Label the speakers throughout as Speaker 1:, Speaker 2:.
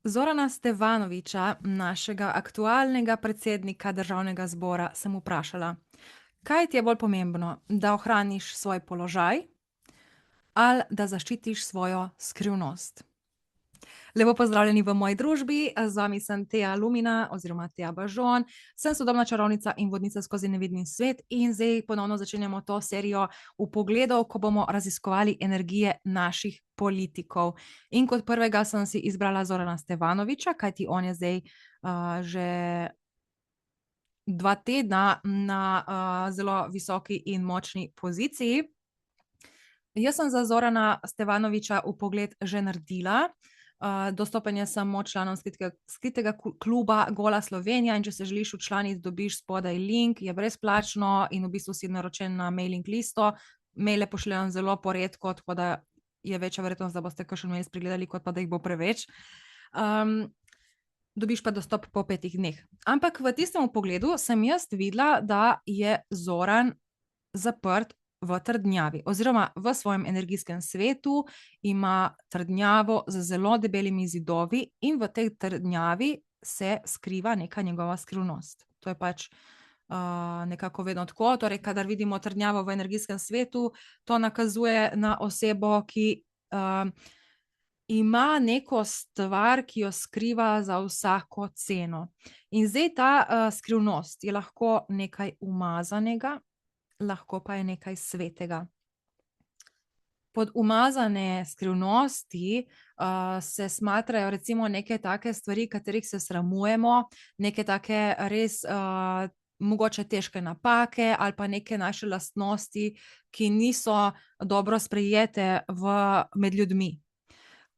Speaker 1: Zorana Stevanovića, našega aktualnega predsednika državnega zbora, sem vprašala, kaj ti je bolj pomembno, da ohraniš svoj položaj ali da zaščitiš svojo skrivnost? Lepo pozdravljeni v moji družbi, z vami sem Tea Lumina oziroma Tea Bažon, sem sodobna čarovnica in vodnica skozi nevidni svet in zdaj ponovno začenjamo to serijo vpogledov, ko bomo raziskovali energije naših politikov. In kot prvega sem si izbrala Zorana Stevanovića, kajti on je zdaj že 2 tedna na zelo visoki in močni poziciji. Jaz sem za Zorana Stevanovića vpogled že naredila. Dostopen je samo članom skritega kluba Gola Slovenija, in če se želiš včlaniti, dobiš spodaj link, je brezplačno in v bistvu si naročen na mailing listo. Maile pošiljajo zelo poredko, tako da je večja verjetnost, da boste kakšen mail spregledali, kot pa da jih bo preveč. Dobiš pa dostop po 5 dneh. Ampak v tistem vpogledu sem jaz videla, da je Zoran zaprt v trdnjavi oziroma v svojem energijskem svetu ima trdnjavo z zelo debelimi zidovi in v tej trdnjavi se skriva neka njegova skrivnost. To je pač nekako vedno tako. Torej, kadar vidimo trdnjavo v energijskem svetu, to nakazuje na osebo, ki ima neko stvar, ki jo skriva za vsako ceno. In zdaj ta skrivnost je lahko nekaj umazanega, lahko pa je nekaj svetega. Pod umazane skrivnosti se smatrajo recimo neke take stvari, katerih se sramujemo, neke take res mogoče težke napake ali pa neke naše lastnosti, ki niso dobro sprejete med ljudmi.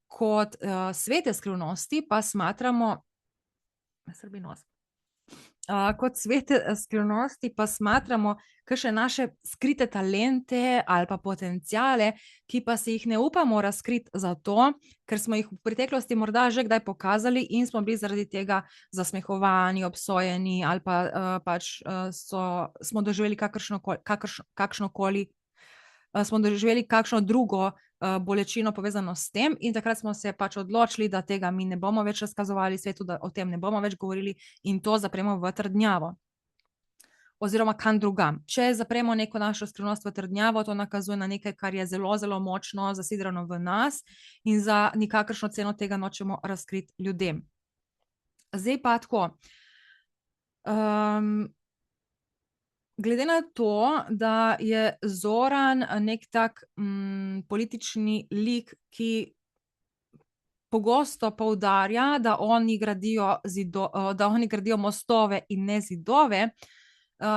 Speaker 1: Kot svete skrivnosti pa smatramo, kot svete skrivnosti pa smatramo kakšne naše skrite talente ali pa potenciale, ki pa si jih ne upamo razkriti zato, ker smo jih v preteklosti morda že kdaj pokazali in smo bili zaradi tega zasmehovani, obsojeni ali pa pač smo doživeli smo doživeli kakšno drugo bolečino povezano s tem in takrat smo se pač odločili, da tega mi ne bomo več razkazovali svetu, da o tem ne bomo več govorili in to zapremo v trdnjavo. Oziroma kam drugam. Če zapremo neko našo skrivnost v trdnjavo, to nakazuje na nekaj, kar je zelo, zelo močno zasidrano v nas in za nikakršno ceno tega nočemo razkriti ljudem. Zdaj pa tako. Glede na to, da je Zoran nek tak politični lik, ki pogosto poudarja, da oni gradijo mostove in ne zidove,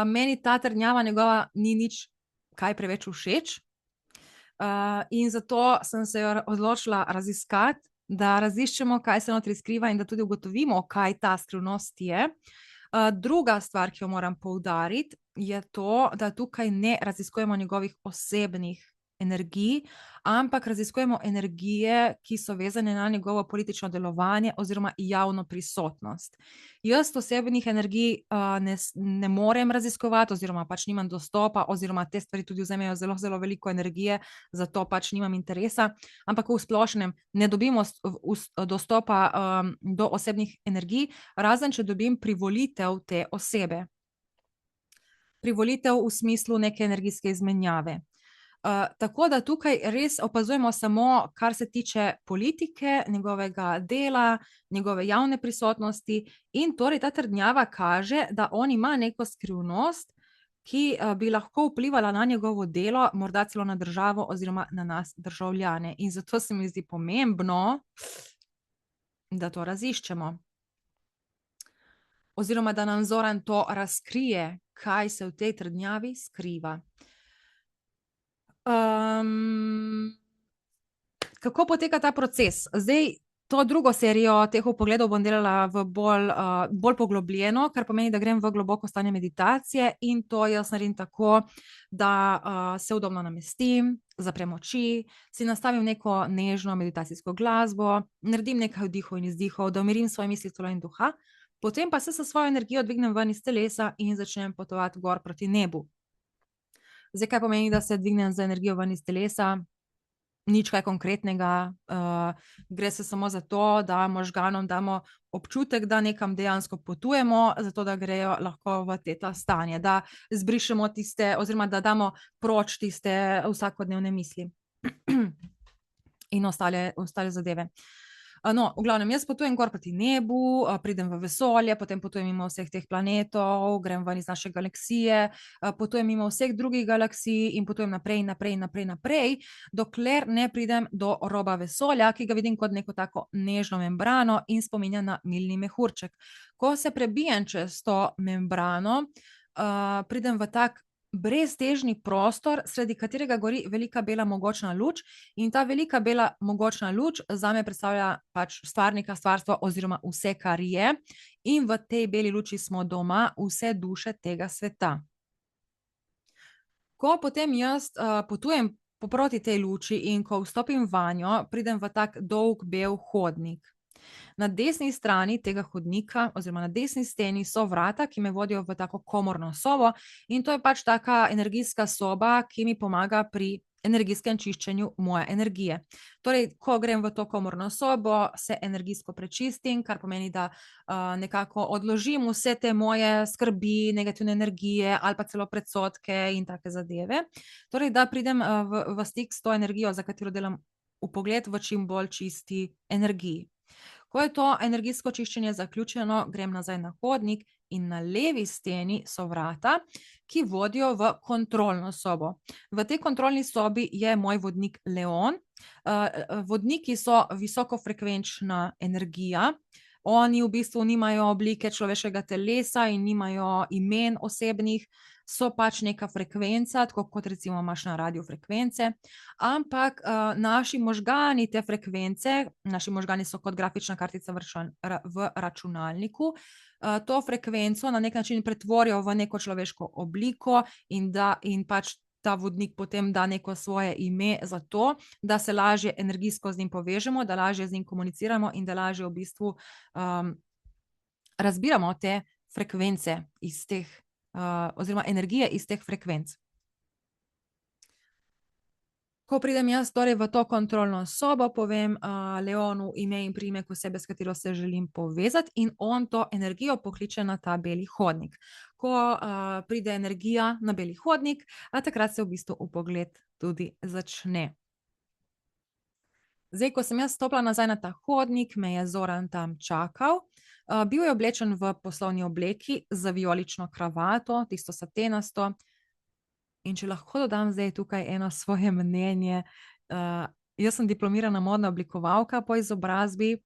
Speaker 1: meni ta trdnjava njegova ni nič kaj preveč všeč. In zato sem se jo odločila raziskati, da raziščemo, kaj se notri skriva in da tudi ugotovimo, kaj ta skrivnost je. Druga stvar, ki jo moram poudariti, je to, da tukaj ne raziskujemo njegovih osebnih energij, ampak raziskujemo energije, ki so vezane na njegovo politično delovanje oziroma javno prisotnost. Jaz osebnih energij ne morem raziskovati oziroma pač nimam dostopa oziroma te stvari tudi vzamejo zelo, zelo veliko energije, zato pač nimam interesa, ampak v splošnem ne dobimo dostopa do osebnih energij, razen če dobim privolitev te osebe. Privolitev v smislu neke energijske izmenjave. Tako da tukaj res opazujemo samo, kar se tiče politike, njegovega dela, njegove javne prisotnosti in torej ta trdnjava kaže, da on ima neko skrivnost, ki bi lahko vplivala na njegovo delo, morda celo na državo oziroma na nas državljane. In zato se mi zdi pomembno, da to raziščemo. Oziroma, da nam Zoran to razkrije, kaj se v tej trdnjavi skriva. Kako poteka ta proces? Zdaj, to drugo serijo teh vpogledov bom delala v bolj poglobljeno, kar pomeni, da grem v globoko stanje meditacije in to jaz naredim tako, da se udobno namestim, zaprem oči, si nastavim neko nežno meditacijsko glasbo, naredim nekaj vdihov in izdihov, da umirim svoje misli, telo in duha, potem pa se s svojo energijo dvignem ven iz telesa in začnem potovati gor proti nebu. Zdaj, kaj pomeni, da se dvignem z energijo ven iz telesa? nič kaj konkretnega, gre se samo za to, da možganom damo občutek, da nekam dejansko potujemo, zato da grejo lahko v teta stanje, da zbrišemo tiste, oziroma da damo proč tiste vsakodnevne misli in ostale zadeve. No, v glavnem, jaz potujem gor proti nebu, pridem v vesolje, potem potujem mimo vseh teh planetov, grem ven iz naše galaksije, potujem mimo vseh drugih galaksij in potujem naprej, naprej, naprej, naprej, dokler ne pridem do roba vesolja, ki ga vidim kot neko tako nežno membrano in spominja na milni mehurček. Ko se prebijem čez to membrano, pridem v tak breztežni prostor, sredi katerega gori velika bela mogočna luč, in ta velika bela mogočna luč zame predstavlja pač stvarnika, stvarstvo oziroma vse, kar je, in v tej beli luči smo doma, vse duše tega sveta. Ko potem jaz potujem poproti tej luči in ko vstopim vanjo, pridem v tak dolg bel hodnik. Na desni strani tega hodnika oziroma na desni steni so vrata, ki me vodijo v tako komorno sobo, in to je pač taka energijska soba, ki mi pomaga pri energijskem čiščenju moje energije. Torej, ko grem v to komorno sobo, se energijsko prečistim, kar pomeni, da nekako odložim vse te moje skrbi, negativne energije ali pa celo predsodke in take zadeve. Torej, da pridem v stik s to energijo, za katero delam vpogled v čim bolj čisti energiji. Ko je to energijsko čiščenje zaključeno, grem nazaj na hodnik in na levi steni so vrata, ki vodijo v kontrolno sobo. V tej kontrolni sobi je moj vodnik Leon. Vodniki so visokofrekvenčna energija. Oni v bistvu nimajo oblike človeškega telesa in nimajo imen osebnih, so pač neka frekvenca, tako kot recimo imaš na radiu frekvence, ampak naši možgani te frekvence, naši možgani so kot grafična kartica v računalniku, to frekvenco na nek način pretvorijo v neko človeško obliko in pač ta vodnik potem da neko svoje ime za to, da se lažje energijsko z njim povežemo, da lažje z njim komuniciramo in da lažje v bistvu razbiramo te frekvence iz teh oziroma energije iz teh frekvenc. Ko pridem jaz torej v to kontrolno sobo, povem Leonu ime in priimek osebe, s katero se želim povezati, in on to energijo pokliče na ta beli hodnik. Ko pride energija na beli hodnik, takrat se v bistvu vpogled tudi začne. Zdaj, ko sem jaz stopila nazaj na ta hodnik, me je Zoran tam čakal. Bil je oblečen v poslovni obleki z vijolično kravato, tisto satenasto. In če lahko dodam zdaj tukaj eno svoje mnenje, jaz sem diplomirana modna oblikovalka po izobrazbi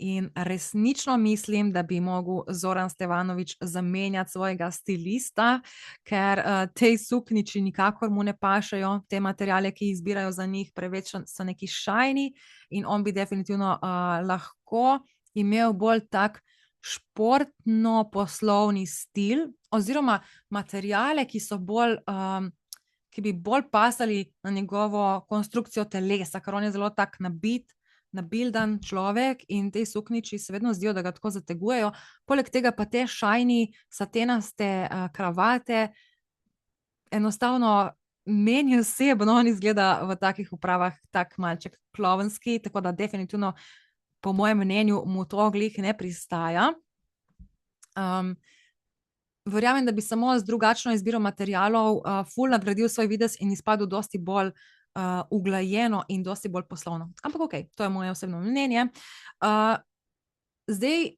Speaker 1: in resnično mislim, da bi mogel Zoran Stevanovič zamenjati svojega stilista, ker tej suknjiči nikakor mu ne pašejo, te materiale, ki jih izbirajo za njih, preveč so neki shiny, in on bi definitivno lahko imel bolj tak športno-poslovni stil oziroma materiale, ki bi bolj pasali na njegovo konstrukcijo telesa, ker on je zelo tak nabit, nabildan človek in te suknjiči se vedno zdijo, da ga tako zategujejo. Poleg tega pa te shiny satenaste kravate enostavno meni osebno on izgleda v takih opravah tak malček klovnski, tako da definitivno po mojem mnenju mu to glih ne pristaja. Verjamem, da bi samo z drugačno izbiro materialov ful nadgradil svoj videz in izpadel dosti bolj uglajeno in dosti bolj poslovno. Ampak okej, to je moje osebno mnenje. Zdaj,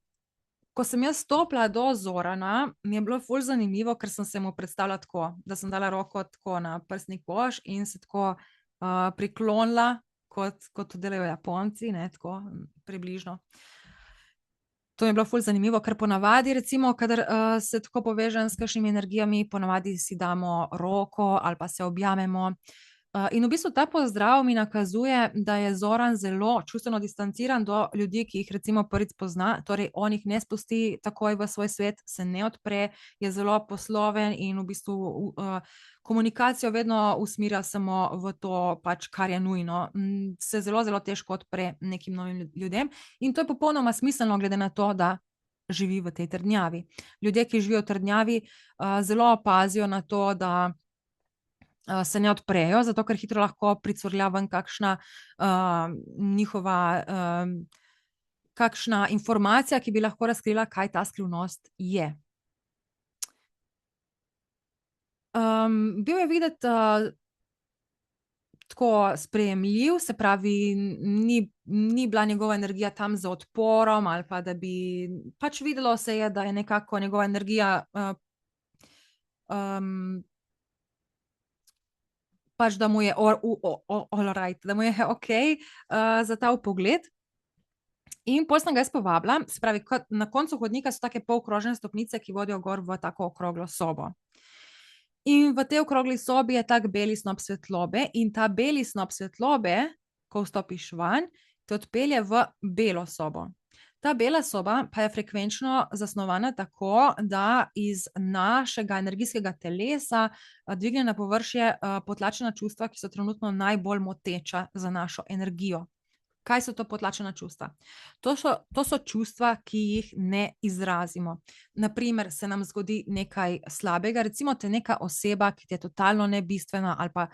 Speaker 1: ko sem jaz stopila do Zorana, mi je bilo ful zanimivo, ker sem se mu predstavila tako, da sem dala roko tako na prsni koš in se tako priklonila, kot to delajo Japonci, ne, tako približno. To mi je bilo ful zanimivo, ker ponavadi recimo, kadar se tako povežem s kakšnimi energijami, ponavadi si damo roko ali pa se objamemo. In v bistvu ta pozdrav mi nakazuje, da je Zoran zelo čustveno distanciran do ljudi, ki jih recimo prvič spozna, torej on jih ne spusti takoj v svoj svet, se ne odpre, je zelo posloven in v bistvu komunikacijo vedno usmerja samo v to, pač, kar je nujno. Se zelo, zelo težko odpre nekim novim ljudem in to je popolnoma smiselno, glede na to, da živi v tej trdnjavi. Ljudje, ki živijo v trdnjavi, zelo pazijo na to, da se ne odprejo, zato ker hitro lahko pricurlja ven kakšna njihova kakšna informacija, ki bi lahko razkrila, kaj ta skrivnost je. Bil je videti tako sprejemljiv, se pravi, ni bila njegova energija tam z odporom, ali pa da bi pač videlo se je, da je nekako njegova energija pač, da mu je all right, da mu je okej za ta vpogled. In pol sem ga jaz povabila, se pravi, na koncu hodnika so take polkrožne stopnice, ki vodijo gor v tako okroglo sobo. In v tej okrogli sobi je tak beli snop svetlobe in ta beli snop svetlobe, ko vstopiš vanj, te odpelje v belo sobo. Ta bela soba pa je frekvenčno zasnovana tako, da iz našega energijskega telesa dvigne na površje potlačena čustva, ki so trenutno najbolj moteča za našo energijo. Kaj so to potlačena čustva? To so čustva, ki jih ne izrazimo. Na primer, se nam zgodi nekaj slabega, recimo te neka oseba, ki ti je totalno nebistvena ali pa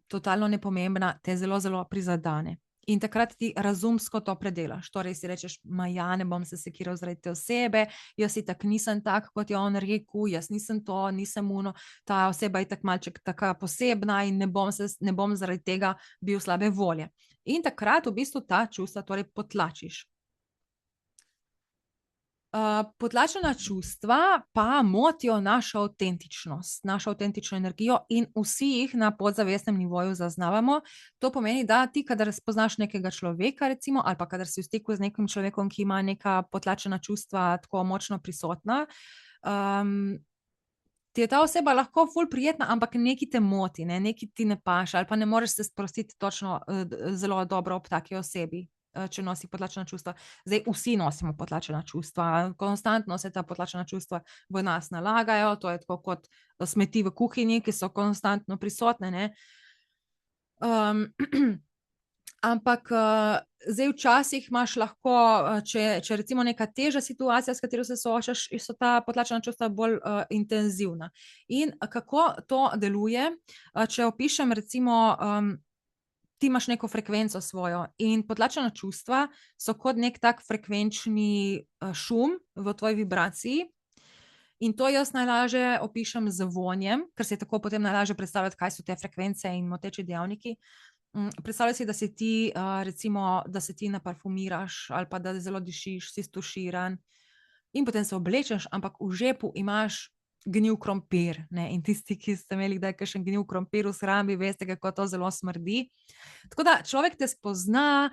Speaker 1: totalno nepomembna, te zelo, zelo prizadene. In takrat ti razumsko to predelaš. Torej si rečeš, ja, ne bom se sekiral zaradi te osebe, jaz itak nisem tak, kot je on rekel, jaz nisem to, nisem uno, ta oseba je itak malček taka posebna in ne bom zaradi tega bil slabe volje. In takrat v bistvu ta čustva torej potlačiš. Potlačena čustva pa motijo našo avtentičnost, našo avtentično energijo in vsi jih na podzavestnem nivoju zaznavamo. To pomeni, da ti, kadar spoznaš nekega človeka, recimo, ali pa kadar si v stiku z nekim človekom, ki ima neka potlačena čustva tako močno prisotna, ti je ta oseba lahko ful prijetna, ampak nekaj te moti, nekaj ti ne paše, ali pa ne moreš se sprostiti točno zelo dobro ob taki osebi, če nosi potlačena čustva. Zdaj, vsi nosimo potlačena čustva, konstantno se ta potlačena čustva v nas nalagajo, to je tako kot smeti v kuhinji, ki so konstantno prisotne, ne. Ampak zdaj včasih imaš lahko, če recimo neka težja situacija, s katero se soočaš, so ta potlačena čustva bolj intenzivna. In kako to deluje, če opišem recimo, ti imaš neko frekvenco svojo in potlačena čustva so kot neki tak frekvenčni šum v tvoji vibraciji. In to jaz najlažje opišem z vonjem, ker se je tako potem najlažje predstavljati, kaj so te frekvence in moteči dejavniki. Predstavljaj si, da se ti recimo, da se ti naparfumiraš ali pa da zelo dišiš, si stuširan in potem se oblečeš, ampak v žepu imaš gnil krompir, ne, in tisti, ki ste imeli kdaj kakšen gnil krompir v shrambi, veste, kako to zelo smrdi. Tako da človek te spozna,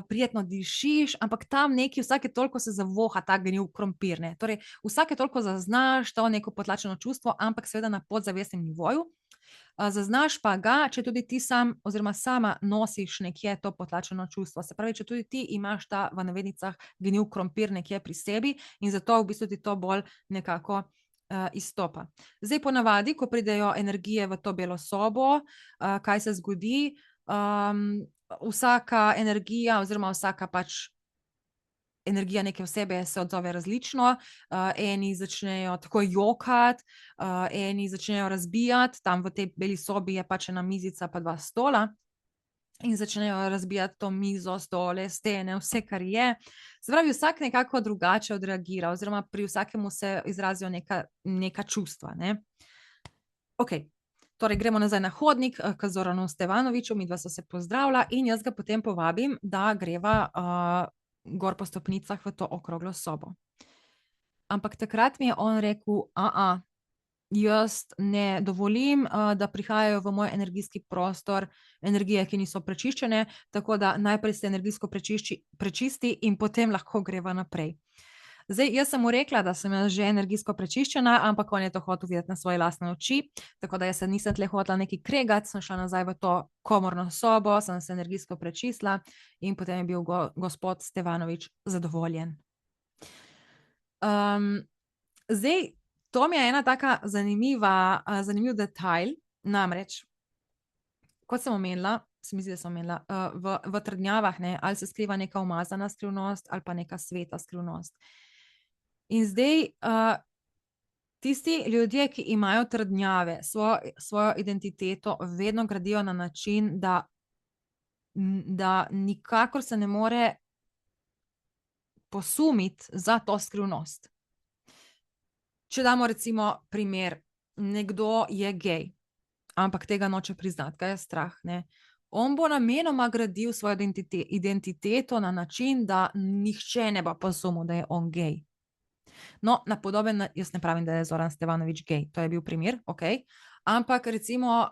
Speaker 1: prijetno dišiš, ampak tam nekaj vsake toliko se zavoha ta gnil krompir, ne. Torej vsake toliko zaznaš to neko potlačeno čustvo, ampak seveda na podzavestnem nivoju. Zaznaš pa ga, če tudi ti sam oziroma sama nosiš nekje to potlačeno čustvo. Se pravi, če tudi ti imaš ta, v navednicah, gnil krompir nekje pri sebi in zato v bistvu ti to bolj nekako izstopa. Zdaj ponavadi, ko pridejo energije v to belo sobo, kaj se zgodi? Vsaka energija oziroma vsaka pač energija neke osebe se odzove različno. Eni začnejo takoj jokati, eni začnejo razbijati, tam v tej beli sobi je pač ena mizica pa dva stola. In začnejo razbijati to mizo, stole, stene, vse, kar je. Se pravi, vsak nekako drugače odreagira oziroma pri vsakemu se izrazijo neka čustva, ne. Okej, torej gremo nazaj na hodnik k Zoranu Stevanoviču, midva sva se pozdravila in jaz ga potem povabim, da greva gor po stopnicah v to okroglo sobo. Ampak takrat mi je on rekel, jaz ne dovolim, da prihajajo v moj energijski prostor energije, ki niso prečiščene, tako da najprej se energijsko prečisti in potem lahko greva naprej. Zdaj, jaz sem mu rekla, da sem jaz že energijsko prečiščena, ampak on je to hotel videti na svoje lastne oči, tako da jaz se nisem tule hotela nekaj kregati, sem šla nazaj v to komorno sobo, sem se energijsko prečistila in potem je bil gospod Stevanovič zadovoljen. Zdaj, to mi je ena taka zanimiv detajl, namreč, kot sem omenila, se mi zdi, da sem omenila, v trdnjavah, ne, ali se skriva neka umazana skrivnost ali pa neka sveta skrivnost. In zdaj, Tisti ljudje, ki imajo trdnjave, svojo identiteto vedno gradijo na način, da nikakor se ne more posumiti za to skrivnost. Če damo recimo primer, nekdo je gej, ampak tega noče priznati, ga je strah, ne. On bo namenoma gradil svojo identiteto na način, da nihče ne bo posumil, da je on gej. No, na podoben, jaz ne pravim, da je Zoran Stevanovič gej, to je bil primer, okej, ampak recimo,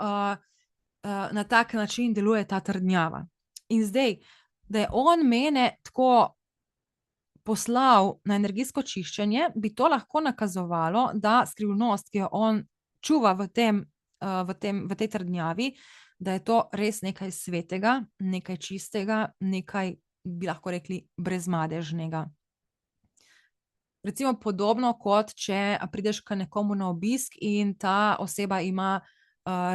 Speaker 1: na tak način deluje ta trdnjava. In zdaj, da je on mene tako poslal na energijsko čiščenje, bi to lahko nakazovalo, da skrivnost, ki jo on čuva v tej trdnjavi, da je to res nekaj svetega, nekaj čistega, nekaj, bi lahko rekli, brezmadežnega. Recimo podobno, kot če prideš k nekomu na obisk in ta oseba ima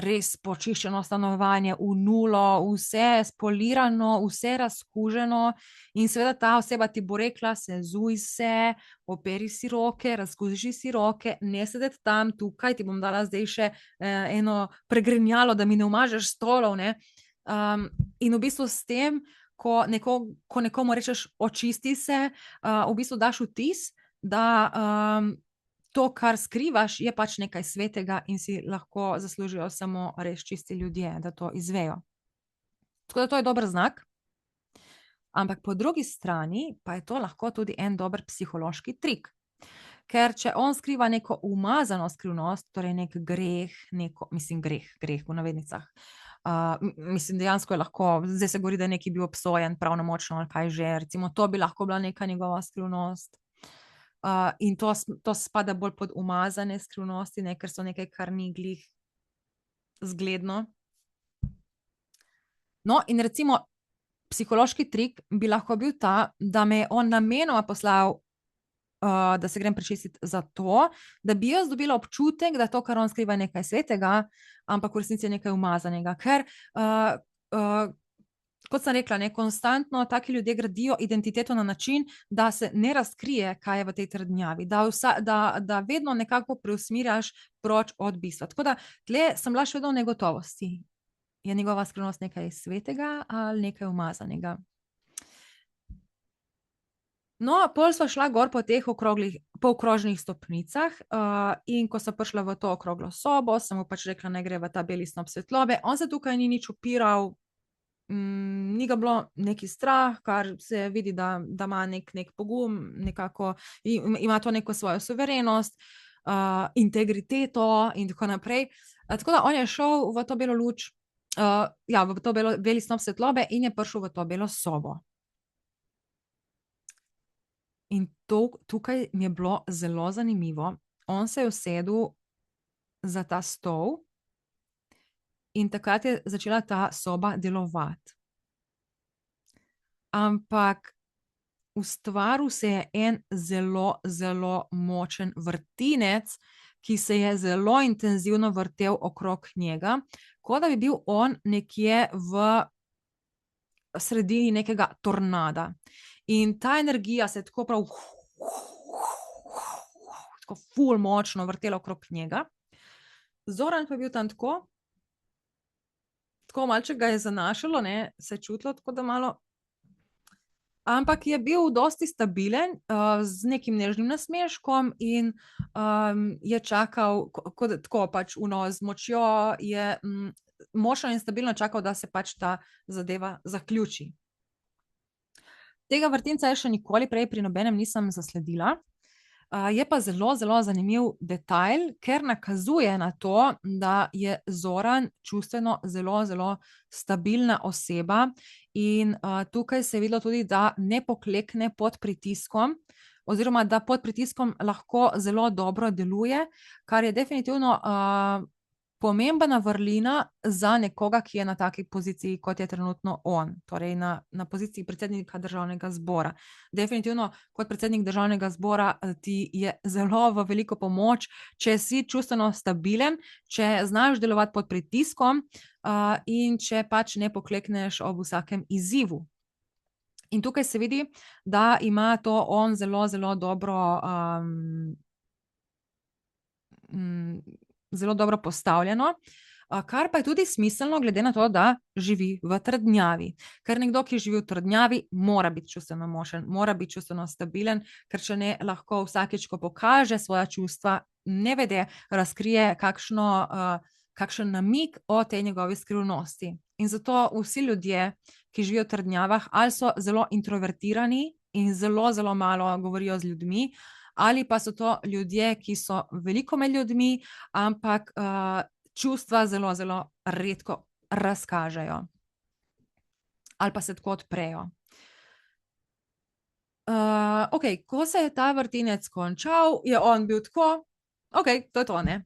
Speaker 1: res počiščeno stanovanje v nulo, vse spolirano, vse razkuženo, in seveda ta oseba ti bo rekla: "Sezuj se, operi si roke, razkuži si roke, ne sedeti tam, tukaj, ti bom dala zdaj še eno pregrinjalo, da mi ne umažeš stolov, ne." In v bistvu s tem, ko nekomu rečeš: "Očisti se", v bistvu daš vtis, da to, kar skrivaš, je pač nekaj svetega in si lahko zaslužijo samo res čisti ljudje, da to izvejo. Tako da to je dober znak. Ampak po drugi strani pa je to lahko tudi en dober psihološki trik. Ker če on skriva neko umazano skrivnost, torej neki greh, greh v navednicah, mislim, dejansko je lahko, zdaj se govori, da je nekaj bil obsojen pravnomočno ali kaj že, recimo to bi lahko bila neka njegova skrivnost. In to spada bolj pod umazane skrivnosti, ne, ker so nekaj, kar ni glih zgledno. No, in recimo psihološki trik bi lahko bil ta, da me je on namenoma poslal, da se grem prečistiti zato, da bi jaz dobila občutek, da to, kar on skriva, je nekaj svetega, ampak v resnici je nekaj umazanega. Ker kot sem rekla, ne, konstantno taki ljudje gradijo identiteto na način, da se ne razkrije, kaj je v tej trdnjavi, da vedno nekako preusmerjaš proč od bistva. Tako da tule sem bila še vedno v negotovosti. Je njegova skrivnost nekaj svetega ali nekaj umazanega? No, pol sva šla gor po teh polkrožnih stopnicah, in ko sem prišla v to okroglo sobo, sem mu pač rekla, naj gre v ta beli snop svetlobe. On se tukaj ni nič upiral, ni ga bilo neki strah, kar se vidi, da ima neki pogum, nekako ima to neko svojo suverenost, integriteto in tako naprej. Tako da on je šel v to belo luč, v to beli snop svetlobe in je prišel v to belo sobo. In tukaj mi je bilo zelo zanimivo. On se je usedel za ta stol in takrat je začela ta soba delovati. Ampak ustvaril se je en zelo, zelo močen vrtinec, ki se je zelo intenzivno vrtel okrog njega, kot da bi bil on nekje v sredini nekega tornada. In ta energija se je tako prav tako ful močno vrtela okrog njega. Zoran pa je bil tam tako malček ga je zanašalo, ne, se je čutilo, tako da malo, ampak je bil dosti stabilen, z nekim nežnim nasmeškom in je čakal, tako pač z močjo je močno in stabilno čakal, da se pač ta zadeva zaključi. Tega vrtinca jaz še nikoli prej pri nobenem nisem zasledila. Je pa zelo, zelo zanimiv detajl, ker nakazuje na to, da je Zoran čustveno zelo, zelo stabilna oseba in tukaj se je videlo tudi, da ne poklekne pod pritiskom oziroma da pod pritiskom lahko zelo dobro deluje, kar je definitivno pomembna vrlina za nekoga, ki je na taki poziciji, kot je trenutno on, torej na poziciji predsednika Državnega zbora. Definitivno kot predsednik Državnega zbora ti je zelo v veliko pomoč, če si čustveno stabilen, če znaš delovati pod pritiskom, in če pač ne poklekneš ob vsakem izzivu. In tukaj se vidi, da ima to on zelo, zelo dobro zelo dobro postavljeno. Kar pa je tudi smiselno, glede na to, da živi v trdnjavi. Ker nekdo, ki živi v trdnjavi, mora biti čustveno močen, mora biti čustveno stabilen, ker če ne, lahko vsakeč, ko pokaže svoja čustva, nevede razkrije kakšen namig o tej njegovi skrivnosti. In zato vsi ljudje, ki živijo v trdnjavah, ali so zelo introvertirani in zelo, zelo malo govorijo z ljudmi, ali pa so to ljudje, ki so veliko med ljudmi, ampak čustva zelo, zelo redko razkažejo. Ali pa se tako odprejo. Ko se je ta vrtinec končal, je on bil tako, to je to, ne.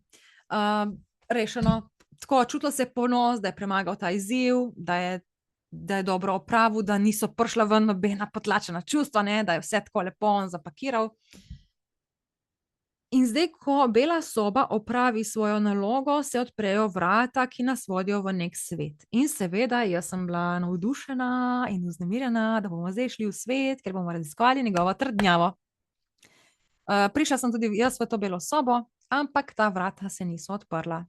Speaker 1: Rešeno, tako čutilo se ponos, da je premagal ta izziv, da je dobro opravil, da niso prišla ven nobena potlačena čustva, ne, da je vse tako lepo on zapakiral. In zdaj, ko bela soba opravi svojo nalogo, se odprejo vrata, ki nas vodijo v nek svet. In seveda, jaz sem bila navdušena in vznemirjena, da bomo zdaj šli v svet, ker bomo raziskovali njegovo trdnjavo. Prišla sem tudi jaz v to belo sobo, ampak ta vrata se niso odprla.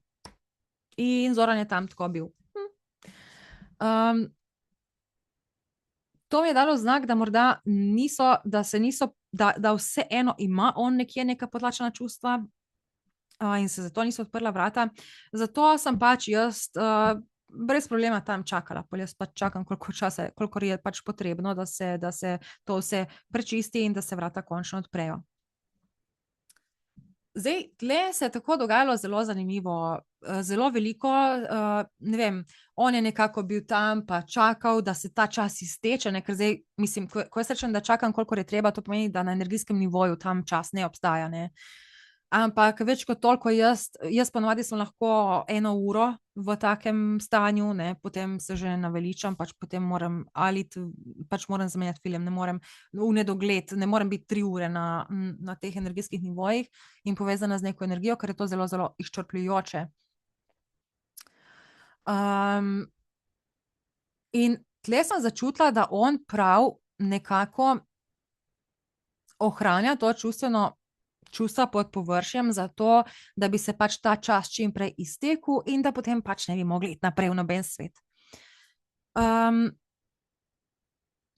Speaker 1: In Zoran je tam tako bil. To mi je dalo znak, da morda da vseeno ima on nekje neka potlačena čustva, in se zato niso odprla vrata. Zato sem pač jaz brez problema tam čakala. Pol jaz pač čakam, kolikor je pač potrebno, da se to vse prečisti in da se vrata končno odprejo. Zdaj, tle se je tako dogajalo zelo zanimivo, zelo veliko, ne vem, on je nekako bil tam pa čakal, da se ta čas izteče, ne, ker zdaj, mislim, ko jaz rečem, da čakam, kolikor je treba, to pomeni, da na energijskem nivoju tam čas ne obstaja, ne. Ampak več kot toliko jaz ponavadi sem lahko 1 uro v takem stanju, ne, potem se že naveličam, pač potem moram pač moram zamenjati film, ne morem v nedogled, ne morem biti 3 ure na teh energijskih nivojih in povezana z neko energijo, ker je to zelo, zelo izčrpljujoče. In tle sem začutila, da on prav nekako ohranja to čustva pod površjem, zato da bi se pač ta čas čim prej iztekel in da potem pač ne bi mogli iti naprej v noben svet.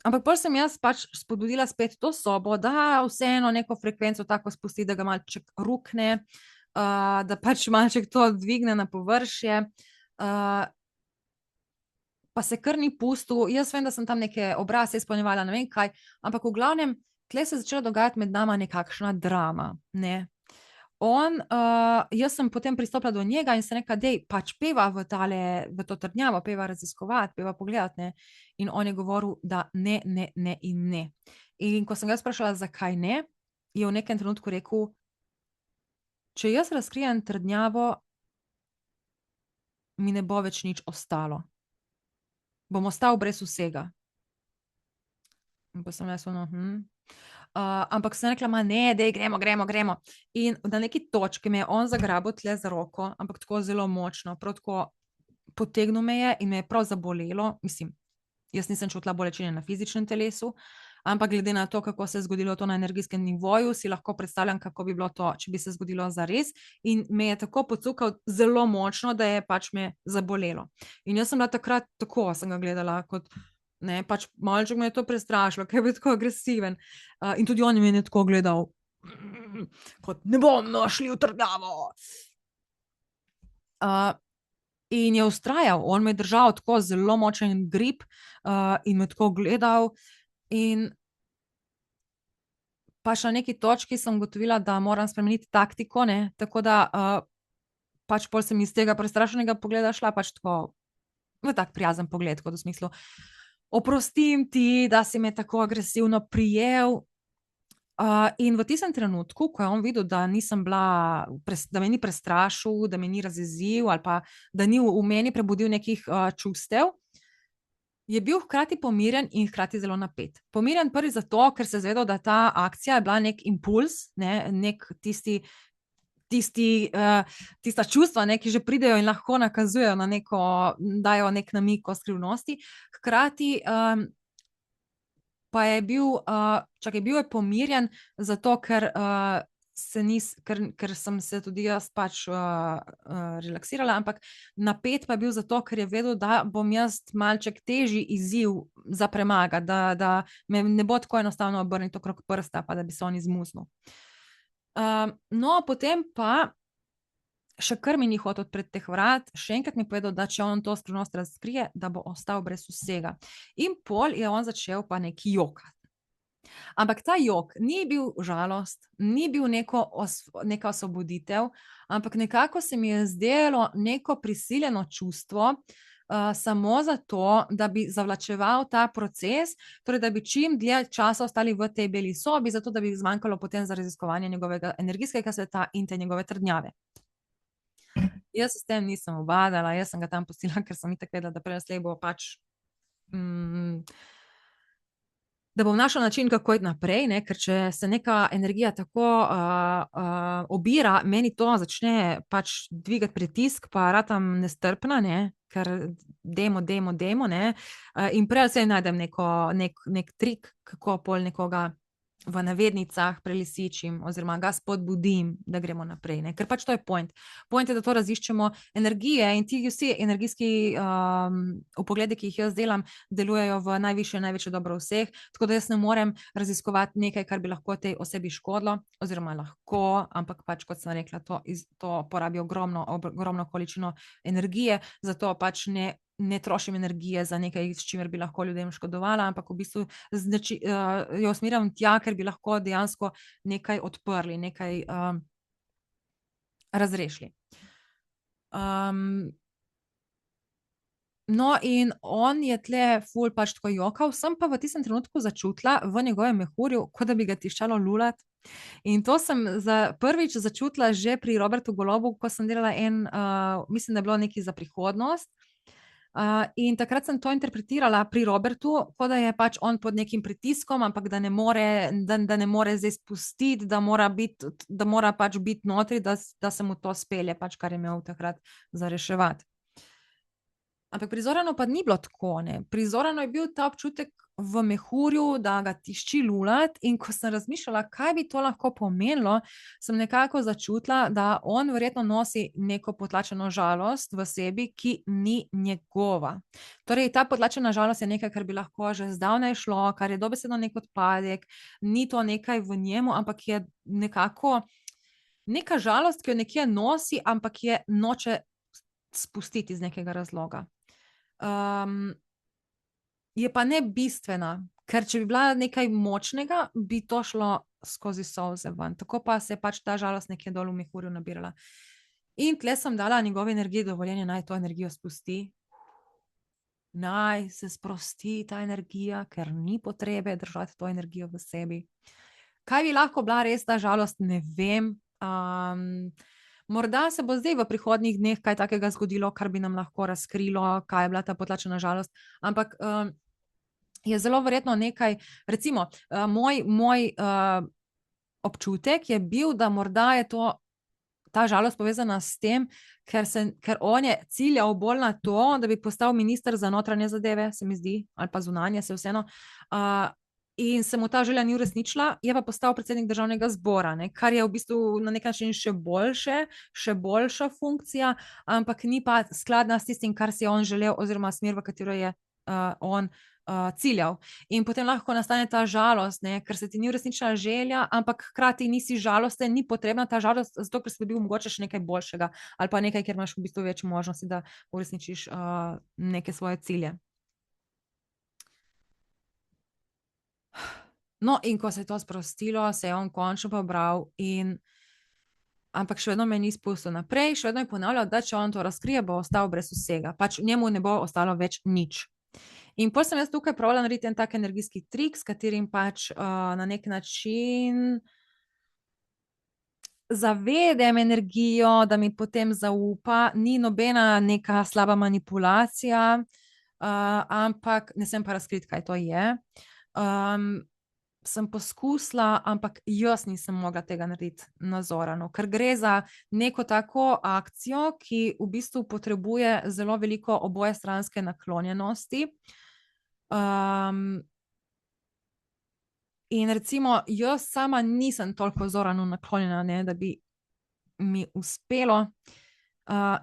Speaker 1: Ampak pol sem jaz pač spodbudila spet to sobo, da vseeno neko frekvenco tako spusti, da ga malček rukne, da pač malček to dvigne na površje, pa se kar ni pustil. Jaz vem, da sem tam neke obrazce izpolnjevala, ne vem kaj, ampak v glavnem, tle se je začela dogajati med nama nekakšna drama, ne. Jaz sem potem pristopila do njega in sem rekla: "Daj, pač pojdiva v to trdnjavo, pojdiva raziskovati, pojdiva pogledati, ne." In on je govoril, da ne, ne, ne in ne. In ko sem ga jaz vprašala, zakaj ne, je v nekem trenutku rekel: "Če jaz razkrijem trdnjavo, mi ne bo več nič ostalo. Bom ostal brez vsega." In pa sem jaz ampak sem rekla: "Ma ne, daj, gremo." In na neki točki me je on zagrabil tle za roko, ampak tako zelo močno, prav tako potegnil me je in me je prav zabolelo. Mislim, jaz nisem čutila bolečine na fizičnem telesu, ampak glede na to, kako se je zgodilo to na energijskem nivoju, si lahko predstavljam, kako bi bilo to, če bi se zgodilo zares. In me je tako pocukal zelo močno, da je pač me zabolelo. In jaz sem bila takrat tako, sem ga gledala kot, ne, pač malček me je to prestrašilo, ker je bil tako agresiven. In tudi on me je tako gledal, kot ne bomo šli v trdnjavo. In je vztrajal, on me je držal tako zelo močen grip, in me tako gledal in pač na neki točki sem ugotovila, da moram spremeniti taktiko, ne, tako da pač pol sem iz tega prestrašenega pogleda šla pač tako v tak prijazen pogled, kot v smislu: "Oprostim ti, da si me tako agresivno prijel." In v tistem trenutku, ko je on videl, da nisem bila, da me ni prestrašil, da me ni razjezil ali pa da ni v meni prebudil nekih čustev, je bil hkrati pomirjen in hkrati zelo napet. Pomirjen prvič zato, ker se je zavedal, da ta akcija je bila neki impulz, ne, neki tista čustva, ne, ki že pridejo in lahko nakazujejo na neko, dajo neki namig o skrivnosti. Hkrati pa je bil, bil je pomirjen zato, ker ker sem se tudi jaz pač relaksirala, ampak napet pa je bil zato, ker je vedel, da bom jaz malček težji izziv za premagati, da me ne bo tako enostavno obrniti okrog prsta, pa da bi se on izmuznil. No, potem pa še kar mi ni hotel odpreti teh vrat, še enkrat mi je povedal, da če on to skrivnost razkrije, da bo ostal brez vsega. In pol je on začel pa neki jokati. Ampak ta jok ni bil žalost, ni bil neka osvoboditev, ampak nekako se mi je zdelo neko prisiljeno čustvo, samo zato, da bi zavlačeval ta proces, torej da bi čim dlje časa ostali v tej beli sobi, zato da bi zmanjkalo potem za raziskovanje njegovega energijskega sveta in te njegove trdnjave. Jaz se s tem nisem ubadala, jaz sem ga tam pustila, ker sem itak vedela, da prej ali slej bo pač da bom našla način, kako iti naprej, ne? Ker če se neka energija tako obira, meni to začne pač dvigati pritisk, pa ratam nestrpna, ne? Ker dajmo, ne? In prej ali slej najdem nek trik, kako pol nekoga v navednicah prelisičim oziroma ga spodbudim, da gremo naprej, ne? Ker pač to je point. Point je, da to raziščemo energije in ti vsi energijski vpogledi, ki jih jaz delam, delujejo v največje dobro vseh, tako da jaz ne morem raziskovati nekaj, kar bi lahko tej osebi škodilo, oziroma lahko, ampak pač, kot sem rekla, to porabi ogromno količino energije, zato pač ne trošim energije za nekaj, s čimer bi lahko ljudem škodovala, ampak v bistvu jo usmerjam tja, ker bi lahko dejansko nekaj odprli, nekaj razrešili. No, in on je tle ful pač tako jokal, sem pa v tistem trenutku začutila v njegovem mehurju, kot da bi ga tiščalo lulati. In to sem prvič začutila že pri Robertu Golobu, ko sem delala mislim, da je bilo nekaj za prihodnost. In takrat sem to interpretirala pri Robertu, kot da je pač on pod nekim pritiskom, ampak da ne more zdaj spustiti, da mora pač biti notri, da se mu to spelje, pač kar je imel takrat za reševati. Ampak pri Zoranu pa ni bilo tako, ne. Pri Zoranu je bil ta občutek v mehurju, da ga tišči lulati, in ko sem razmišljala, kaj bi to lahko pomenilo, sem nekako začutila, da on verjetno nosi neko potlačeno žalost v sebi, ki ni njegova. Torej, ta potlačena žalost je nekaj, kar bi lahko že zdavnaj šlo, kar je dobesedno neki odpadek, ni to nekaj v njemu, ampak je nekako neka žalost, ki jo nekje nosi, ampak je noče spustiti iz nekega razloga. Je pa ne bistvena, ker če bi bila nekaj močnega, bi to šlo skozi solze ven, tako pa se je pač ta žalost nekje dol v mehurju nabirala. In tle sem dala njegovi energiji dovoljenje, naj to energijo spusti. Naj se sprosti ta energija, ker ni potrebe držati to energijo v sebi. Kaj bi lahko bila res ta žalost, ne vem. Morda se bo zdaj v prihodnjih dneh kaj takega zgodilo, kar bi nam lahko razkrilo, kaj je bila ta potlačena žalost, ampak je zelo verjetno nekaj, recimo, moj občutek je bil, da morda je ta žalost povezana s tem, ker on je ciljal bolj na to, da bi postal minister za notranje zadeve, se mi zdi, ali pa zunanje, saj vseeno, in se mu ta želja ni uresničila, je pa postal predsednik državnega zbora, ne, kar je v bistvu na neki način še boljša funkcija, ampak ni pa skladna s tistim, kar si je on želel, oziroma smer, v katero je on ciljal. In potem lahko nastane ta žalost, ne, ker se ti ni uresničila želja, ampak hkrati nisi žalosten, ni potrebna ta žalost, zato ker si dobil mogoče še nekaj boljšega, ali pa nekaj, kjer imaš v bistvu več možnosti, da uresničiš neke svoje cilje. No, in ko se je to sprostilo, se je on končno pobral ampak še vedno me ni spustil naprej, še vedno je ponavljal, da če on to razkrije, bo ostal brez vsega, pač njemu ne bo ostalo več nič. In pol sem jaz tukaj probala narediti en tak energijski trik, s katerim pač na neki način zavedem energijo, da mi potem zaupa, ni nobena neka slaba manipulacija, ampak ne smem pa razkriti, kaj to je. Sem poskusila, ampak jaz nisem mogla tega narediti na Zoranu, ker gre za neko tako akcijo, ki v bistvu potrebuje zelo veliko obojestranske naklonjenosti. In recimo, jaz sama nisem toliko Zoranu naklonjena, ne, da bi mi uspelo.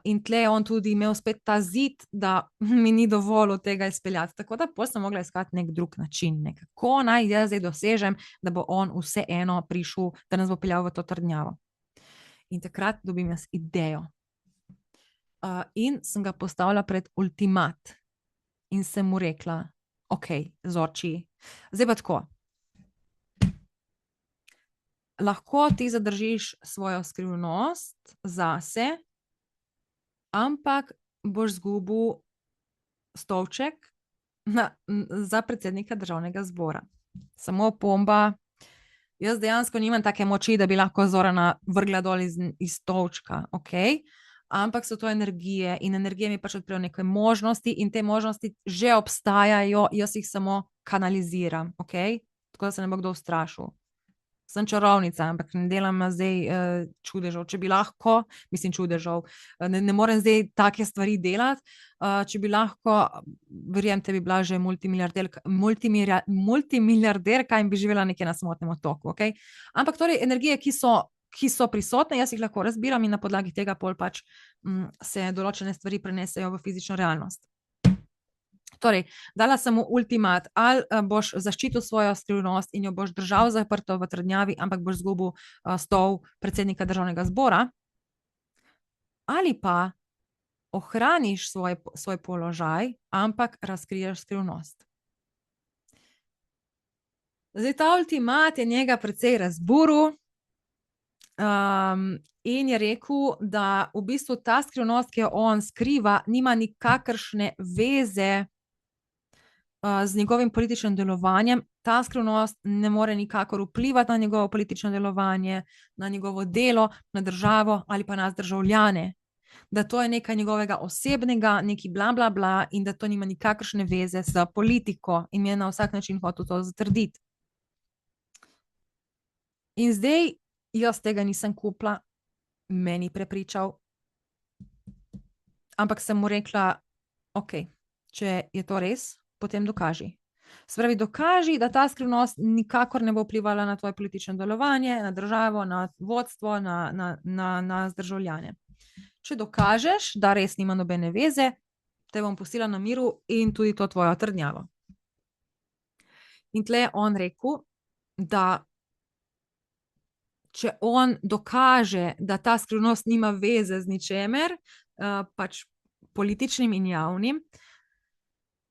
Speaker 1: In tle je on tudi imel spet ta zid, da mi ni dovolj tega izpeljati. Tako da pol sem mogla iskati nek drug način, ne, kako naj jaz zdaj dosežem, da bo on vseeno prišel, da nas bo peljal v to trdnjavo. In takrat dobim jaz idejo. In sem ga postavila pred ultimat. In sem mu rekla, ok, Zorči, zdaj pa tako. Lahko ti zadržiš svojo skrivnost zase, ampak boš zgubil stolček za predsednika državnega zbora. Samo opomba, jaz dejansko nimam take moči, da bi lahko Zorana vrgla dol iz stolčka, ok? Ampak so to energije in energije mi pač odprejo neke možnosti in te možnosti že obstajajo, jaz jih samo kanaliziram, ok? Tako da se ne bo kdo ustrašil. Sem čarovnica, ampak ne delam zdaj čudežev. Če bi lahko, mislim čudežev, ne morem zdaj take stvari delati. Če bi lahko, verjemite, bi bila že multimiliarderka in bi živela nekje na samotnem otoku. Okay? Ampak torej energije, ki so prisotne, jaz jih lahko razbiram in na podlagi tega pol pač se določene stvari prenesejo v fizično realnost. Torej, dala sem mu ultimat, ali boš zaščitil svojo skrivnost in jo boš držal zaprto v trdnjavi, ampak boš zgubil stol predsednika državnega zbora, ali pa ohraniš svoj položaj, ampak razkriješ skrivnost. Zdaj, ta ultimat je njega precej razburil in je rekel, da v bistvu ta skrivnost, ki jo on skriva, nima nikakršne veze z njegovim političnim delovanjem. Ta skrivnost ne more nikakor vplivati na njegovo politično delovanje, na njegovo delo, na državo ali pa nas državljane. Da to je nekaj njegovega osebnega, neki bla bla bla in da to nima nikakršne veze s politiko in je na vsak način hotel to zatrditi. In zdaj jaz tega nisem kupila, meni prepričal, ampak sem mu rekla, ok, če je to res, potem dokaži. Spravi, dokaži, da ta skrivnost nikakor ne bo vplivala na tvoje politično delovanje, na državo, na vodstvo, na državljane. Če dokažeš, da res nima nobene veze, te bom pustila na miru in tudi to tvojo trdnjavo. In tle je on rekel, da če on dokaže, da ta skrivnost nima veze z ničemer, pač političnim in javnim,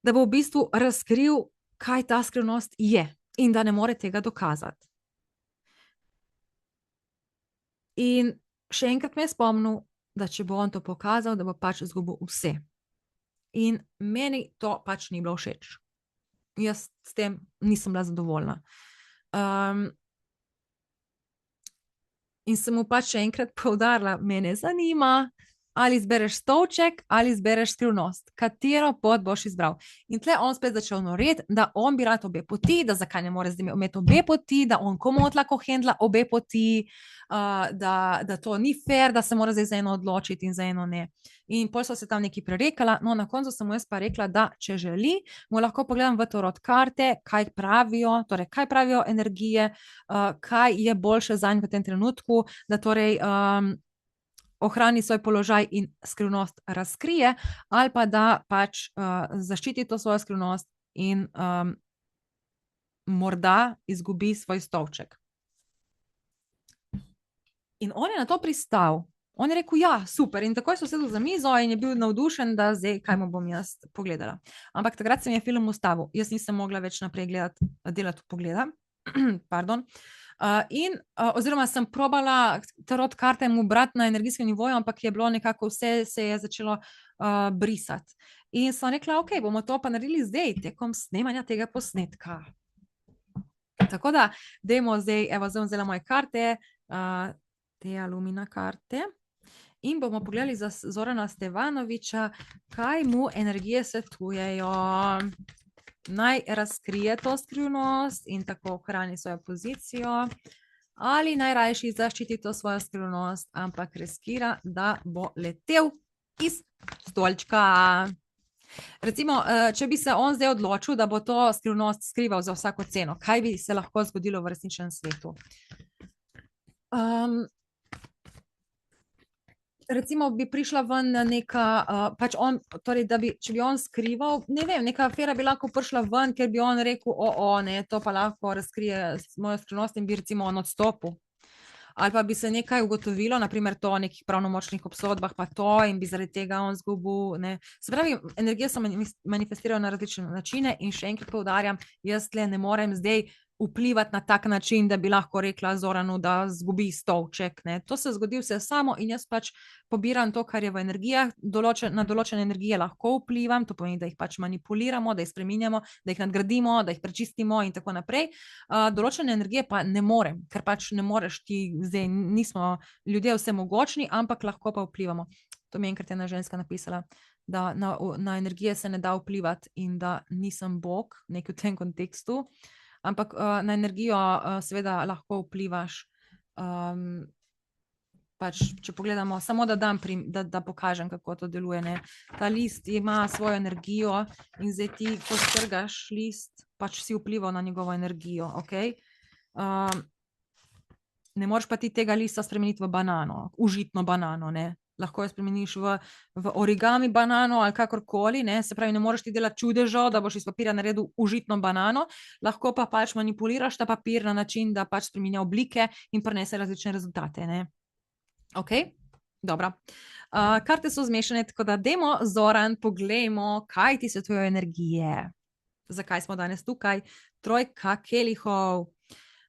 Speaker 1: da bo v bistvu razkril, kaj ta skrivnost je in da ne more tega dokazati. In še enkrat me je spomnil, da če bo on to pokazal, da bo pač izgubil vse. In meni to pač ni bilo všeč. Jaz s tem nisem bila zadovoljna. In sem mu pač še enkrat poudarila, mene zanima, ali izbereš stolček, ali izbereš skrivnost. Katero pot boš izbral? In tle on spet začel noreti, da on bi rad obe poti, da zakaj ne more zdaj imeti obe poti, da on komot lahko hendla obe poti, da to ni fair, da se mora zdaj za eno odločiti in za eno ne. In pol so se tam neki prerekala, no na koncu sem mu jaz pa rekla, da če želi, mu lahko pogledam v tarot karte, kaj pravijo, torej kaj pravijo energije, kaj je boljše zanj v tem trenutku, da torej ohrani svoj položaj in skrivnost razkrije, ali pa da pač zaščiti to svojo skrivnost in morda izgubi svoj stolček. In on je na to pristal. On je rekel, ja, super, in takoj so sedel za mizo in je bil navdušen, da zdaj, kaj mu bom jaz pogledala. Ampak takrat se mi je film ustavil. Jaz nisem mogla več naprej delati pogleda. Pardon. Oziroma sem probala tarot karte mu brati na energijskem nivoju, ampak je bilo nekako vse se je začelo brisati. In sem rekla, ok, bomo to pa naredili zdaj, tekom snemanja tega posnetka. Tako da, dajmo zdaj, evo, zdaj bom vzela moje karte, te Lumina karte, in bomo pogledali za Zorana Stevanovića, kaj mu energije svetujejo. Naj razkrije to skrivnost in tako ohrani svojo pozicijo, ali naj rajši zaščiti to svojo skrivnost, ampak riskira, da bo letel iz stolčka. Recimo, če bi se on zdaj odločil, da bo to skrivnost skrival za vsako ceno, kaj bi se lahko zgodilo v resničnem svetu? Recimo bi prišla ven neka, pač on, torej, če bi on skrival, ne vem, neka afera bi lahko prišla ven, ker bi on rekel, ne, to pa lahko razkrije mojo skrivnost in bi recimo on odstopil. Ali pa bi se nekaj ugotovilo, naprimer to o nekih pravnomočnih obsodbah, pa to in bi zaradi tega on zgubil, ne. Se pravi, energije se manifestirajo na različne načine in še enkrat poudarjam, jaz tle ne morem zdaj vplivati na tak način, da bi lahko rekla Zoranu, da zgubi stolček, ne. To se zgodi vse samo in jaz pač pobiram to, kar je v energijah, na določene energije lahko vplivam, to pomeni, da jih pač manipuliramo, da jih spreminjamo, da jih nadgradimo, da jih prečistimo in tako naprej. Določene energije pa ne morem, ker pač ne moreš ti, zdaj nismo ljudje vsemogočni, ampak lahko pa vplivamo. To mi je enkrat ena ženska napisala, da na energije se ne da vplivati in da nisem Bog, nekaj v tem kontekstu, ampak na energijo seveda lahko vplivaš. Pač, če pogledamo, samo da pokažem, kako to deluje, ne. Ta list ima svojo energijo in zdaj ti, ko strgaš list, pač si vplival na njegovo energijo, okej? Ne moreš pa ti tega lista spremeniti v banano, užitno banano, ne. Lahko jo spremeniš v origami banano ali kakorkoli, ne, se pravi, ne moreš ti delati čudežev, da boš iz papirja naredil užitno banano, lahko pa pač manipuliraš ta papir na način, da pač spreminja oblike in prinese različne rezultate, ne. Okej, dobro. Karte so zmešane, tako da dajmo, Zoran, poglejmo, kaj ti svetujejo energije. Zakaj smo danes tukaj? Trojka kelihov.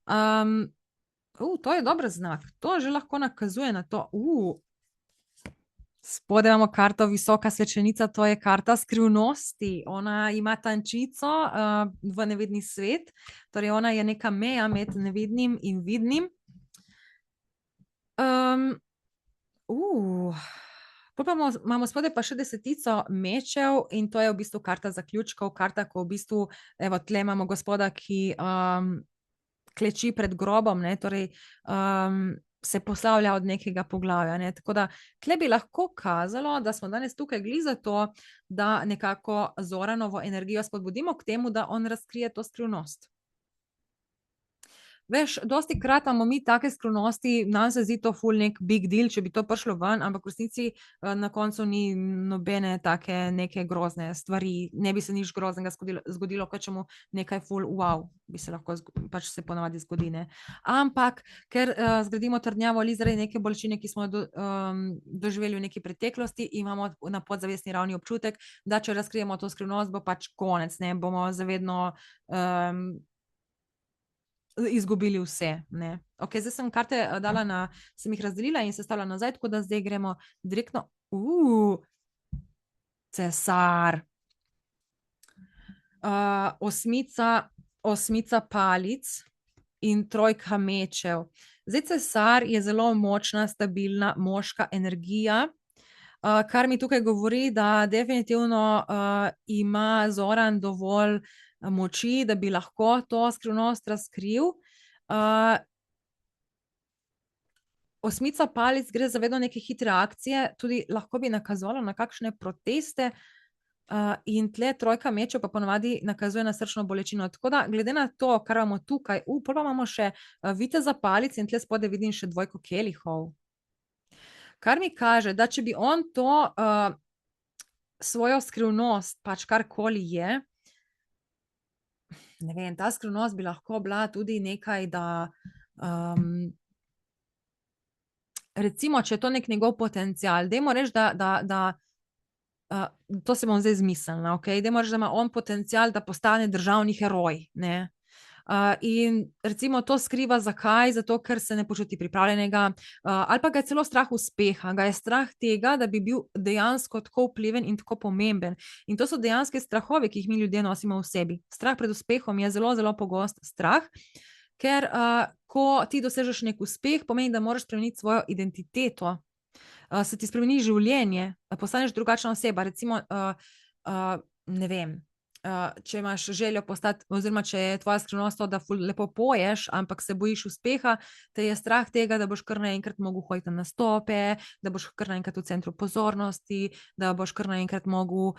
Speaker 1: To je dober znak, to že lahko nakazuje na to. Spodaj imamo karto Visoka svečenica, to je karta skrivnosti. Ona ima tančico v nevidni svet, torej ona je neka meja med nevidnim in vidnim. Imamo spodaj pa še 10 mečev in to je v bistvu karta zaključkov, karta, ko v bistvu, evo, tle imamo gospoda, ki kleči pred grobom, ne, torej se poslavlja od nekega poglavja, ne, tako da tle bi lahko kazalo, da smo danes tukaj glih zato, da nekako Zoranovo energijo spodbudimo k temu, da on razkrije to skrivnost. Veš, dostikrat imamo mi take skrivnosti, nam se zdi to ful nek big deal, če bi to prišlo ven, ampak v resnici na koncu ni nobene take neke grozne stvari, ne bi se nič groznega zgodilo, kvečjemu nekaj ful wow, bi se lahko pač se ponavadi zgodi, ne. Ampak, ker zgradimo trdnjavo ali zaradi neke bolečine, ki smo doživeli v neki preteklosti, imamo na podzavestni ravni občutek, da če razkrijemo to skrivnost, bo pač konec, ne, bomo za vedno izgubili vse, ne. Okej, zdaj sem karte sem jih razdelila in sestavila nazaj, tako da zdaj gremo direktno, cesar. Osmica palic in trojka mečev. Zdaj cesar je zelo močna, stabilna moška energija, kar mi tukaj govori, da definitivno ima Zoran dovolj moči, da bi lahko to skrivnost razkril. Osmica palic gre za vedno neke hitre akcije, tudi lahko bi nakazovala na kakšne proteste, in tle trojka mečev pa ponavadi nakazuje na srčno bolečino, tako da glede na to, kar imamo tukaj, pol pa imamo še viteza palic in tle spodaj vidim še dvojko kelihov. Kar mi kaže, da če bi on to svojo skrivnost, pač karkoli je, ne vem, ta skrivnost bi lahko bila tudi nekaj, da recimo, če je to nek njegov potencial, dajmo reči, da to se bom zdaj izmislila, okej, dajmo reči, da ima on potencial, da postane državni heroj, ne. In recimo to skriva, zakaj? Zato, ker se ne počuti pripravljenega, ali pa ga je celo strah uspeha, ga je strah tega, da bi bil dejansko tako vpliven in tako pomemben. In to so dejanski strahovi, ki jih mi ljudje nosimo v sebi. Strah pred uspehom je zelo, zelo pogost strah, ker ko ti dosežeš neki uspeh, pomeni, da moraš spremeniti svojo identiteto, se ti spremeni življenje, postaneš drugačna oseba, recimo, ne vem, če imaš željo postati, oziroma če je tvoja skrivnost to, da ful lepo poješ, ampak se bojiš uspeha, te je strah tega, da boš kar naenkrat mogel hoditi na nastope, da boš kar naenkrat v centru pozornosti, da boš kar naenkrat mogel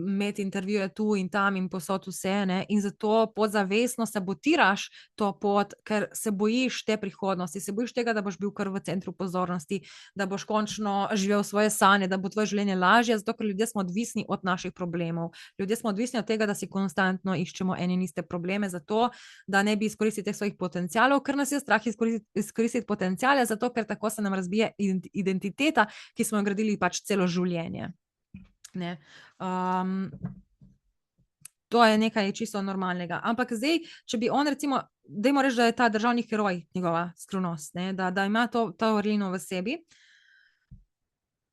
Speaker 1: imeti intervjuje tu in tam in posod vse, ne? In zato podzavestno sabotiraš to pot, ker se bojiš te prihodnosti, se bojiš tega, da boš bil kar v centru pozornosti, da boš končno živel svoje sanje, da bo tvoje življenje lažje, zato ker ljudje smo odvisni od naših problemov. Ljudje smo odvisni od tega, da si konstantno iščemo ene in iste probleme, zato da ne bi izkoristili teh svojih potencialov, ker nas je strah izkoristiti potenciale, zato ker tako se nam razbije identiteta, ki smo jo gradili pač celo življenje. Ne? To je nekaj čisto normalnega. Ampak zdaj, če bi on recimo, dajmo reči, da je ta državni heroj njegova skrivnost, ne? Da ima to vrlino v sebi.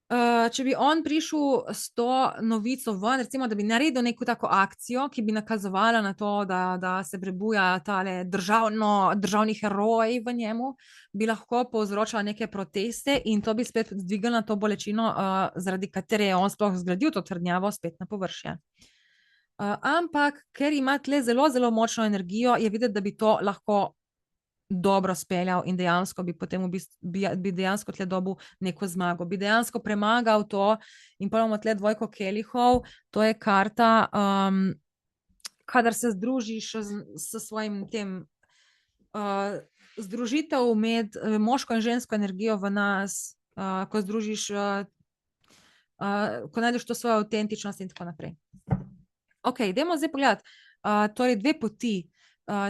Speaker 1: Če bi on prišel s to novico ven, recimo, da bi naredil neko tako akcijo, ki bi nakazovala na to, da se prebuja tale državni heroj v njemu, bi lahko povzročala neke proteste in to bi spet dvignilo to bolečino, zaradi katere je on sploh zgradil to trdnjavo, spet na površje. Ampak, ker ima tle zelo, zelo močno energijo, je videti, da bi to lahko dobro speljal in dejansko bi potem bi dejansko tle dobil neko zmago, bi dejansko premagal to in pa imamo tle dvojko kelihov, to je karta, kadar se združiš s svojim tem, združitev med moško in žensko energijo v nas, ko združiš, ko najdeš to svojo avtentičnost in tako naprej. Ok, dajmo zdaj pogledati, torej dve poti.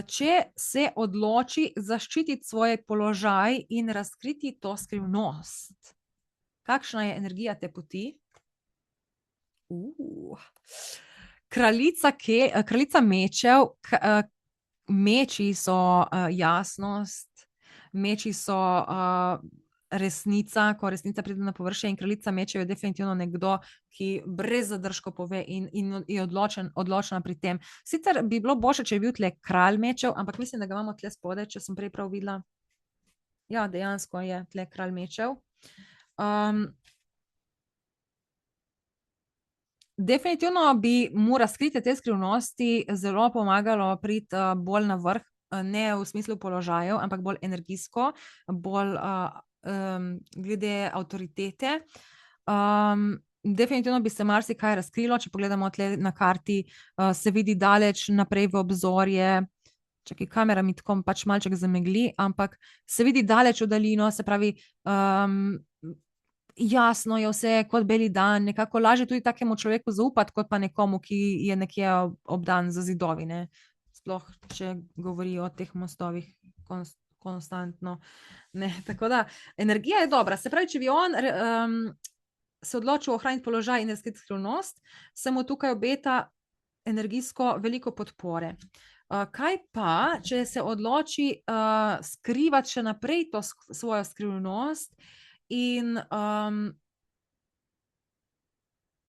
Speaker 1: Če se odloči zaščititi svoj položaj in razkriti to skrivnost. Kakšna je energija te poti? Kraljica mečev, meči so jasnost, meči so resnica, ko resnica pride na površje, in kraljica mečev je definitivno nekdo, ki brez zadržkov pove in je odločena pri tem. Sicer bi bilo boljše, če bi bil tle kralj mečev, ampak mislim, da ga imamo tle spodaj, če sem prej prav videla. Ja, dejansko je tle kralj mečev. Definitivno bi mu razkritje te skrivnosti zelo pomagalo priti bolj na vrh, ne v smislu položajev, ampak bolj energijsko, bolj glede avtoritete. Definitivno bi se marsikaj razkrilo, če pogledamo tle na karti, se vidi daleč naprej v obzorje. Čakaj, kamera mi tako pač malček zamegli, ampak se vidi daleč v daljino, se pravi, jasno je vse kot beli dan, nekako lažje tudi takemu človeku zaupati, kot pa nekomu, ki je nekje obdan z zidovi, ne. Sploh, če govori o teh mostovih konstantno, ne, tako da energija je dobra, se pravi, če bi on se odločil ohraniti položaj in razkriti skrivnost, se mu tukaj obeta energijsko veliko podpore. Kaj pa, če se odloči skrivati še naprej to svojo skrivnost in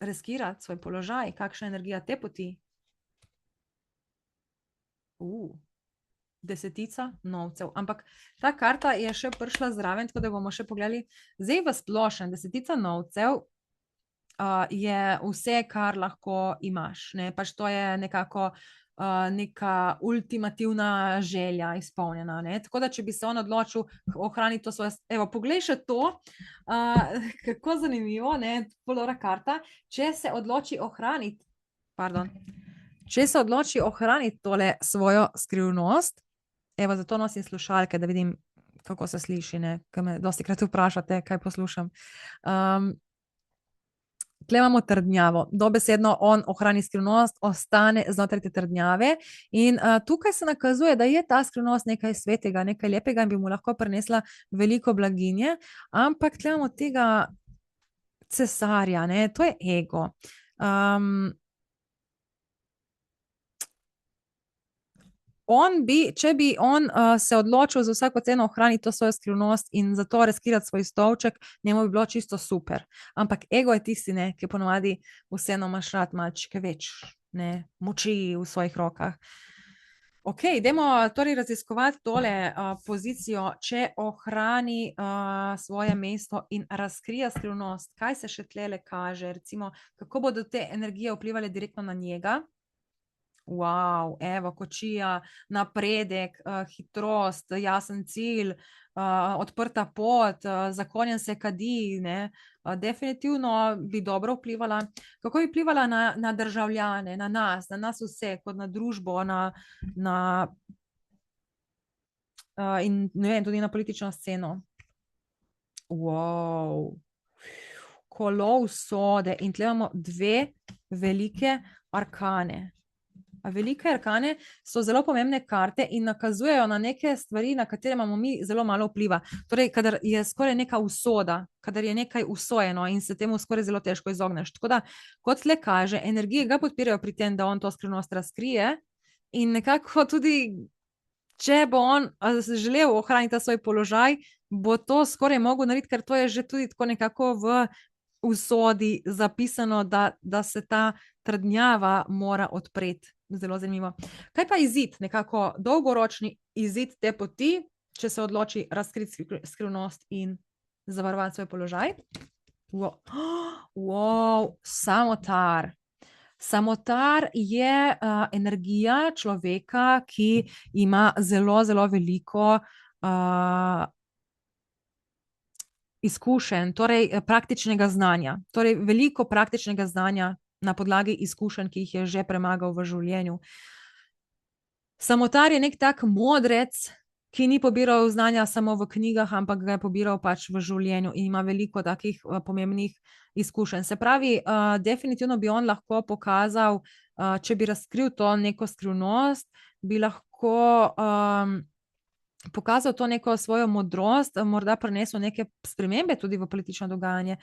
Speaker 1: riskirati svoj položaj? Kakšna energija te poti? Desetica novcev, ampak ta karta je še prišla zraven, tako da bomo še pogledali. Zdaj v splošnem, desetica novcev je vse, kar lahko imaš, ne, pač to je nekako neka ultimativna želja izpolnjena, ne, tako da če bi se on odločil ohraniti to svoje, evo, poglej še to, kako zanimivo, ne, ful dobra karta, če se odloči ohraniti, tole svojo skrivnost, evo, zato nosim slušalke, da vidim, kako se sliši, ne, ker me dostikrat vprašate, kaj poslušam. Tle imamo trdnjavo, dobesedno on ohrani skrivnost, ostane znotraj te trdnjave in tukaj se nakazuje, da je ta skrivnost nekaj svetega, nekaj lepega in bi mu lahko prinesla veliko blaginje, ampak tle imamo tega cesarja, ne, to je ego. Če bi on se odločil za vsako ceno ohraniti to svojo skrivnost in zato riskirati svoj stolček, njemu bi bilo čisto super. Ampak ego je tisti, ne, ki ponavadi vseeno imaš rad malčke več, ne, moči v svojih rokah. Ok, dajmo torej raziskovati tole pozicijo, če ohrani svoje mesto in razkrije skrivnost. Kaj se še tlele kaže, recimo, kako bodo te energije vplivale direktno na njega? Wow, evo, kočija, napredek, hitrost, jasen cilj, odprta pot, zakonjen se kadi, ne. Definitivno bi dobro vplivala. Kako bi vplivala na državljane, na nas vse, kot na družbo, in ne vem, tudi na politično sceno. Wow. Kolo usode in tle imamo dve velike arkane. Velike arkane so zelo pomembne karte in nakazujejo na neke stvari, na katere imamo mi zelo malo vpliva. Torej, kadar je skoraj neka usoda, kadar je nekaj usojeno in se temu skoraj zelo težko izogneš. Tako da, kot tle kaže, energije ga podpirajo pri tem, da on to skrivnost razkrije in nekako tudi, če bo on želel ohraniti ta svoj položaj, bo to skoraj mogel narediti, ker to je že tudi tako nekako v usodi zapisano, da se ta trdnjava mora odpreti. Zelo zanimivo. Kaj pa izid, nekako dolgoročni izid te poti, če se odloči razkriti skrivnost in zavarovati svoj položaj? Wow, samotar. Samotar je energija človeka, ki ima zelo, zelo veliko izkušenj, torej praktičnega znanja. Torej veliko praktičnega znanja na podlagi izkušenj, ki jih je že premagal v življenju. Samotar je nek tak modrec, ki ni pobiral znanja samo v knjigah, ampak ga je pobiral pač v življenju in ima veliko takih pomembnih izkušenj. Se pravi, definitivno bi on lahko pokazal, če bi razkril to neko skrivnost, bi lahko pokazal to neko svojo modrost, morda prinesel neke spremembe tudi v politično dogajanje,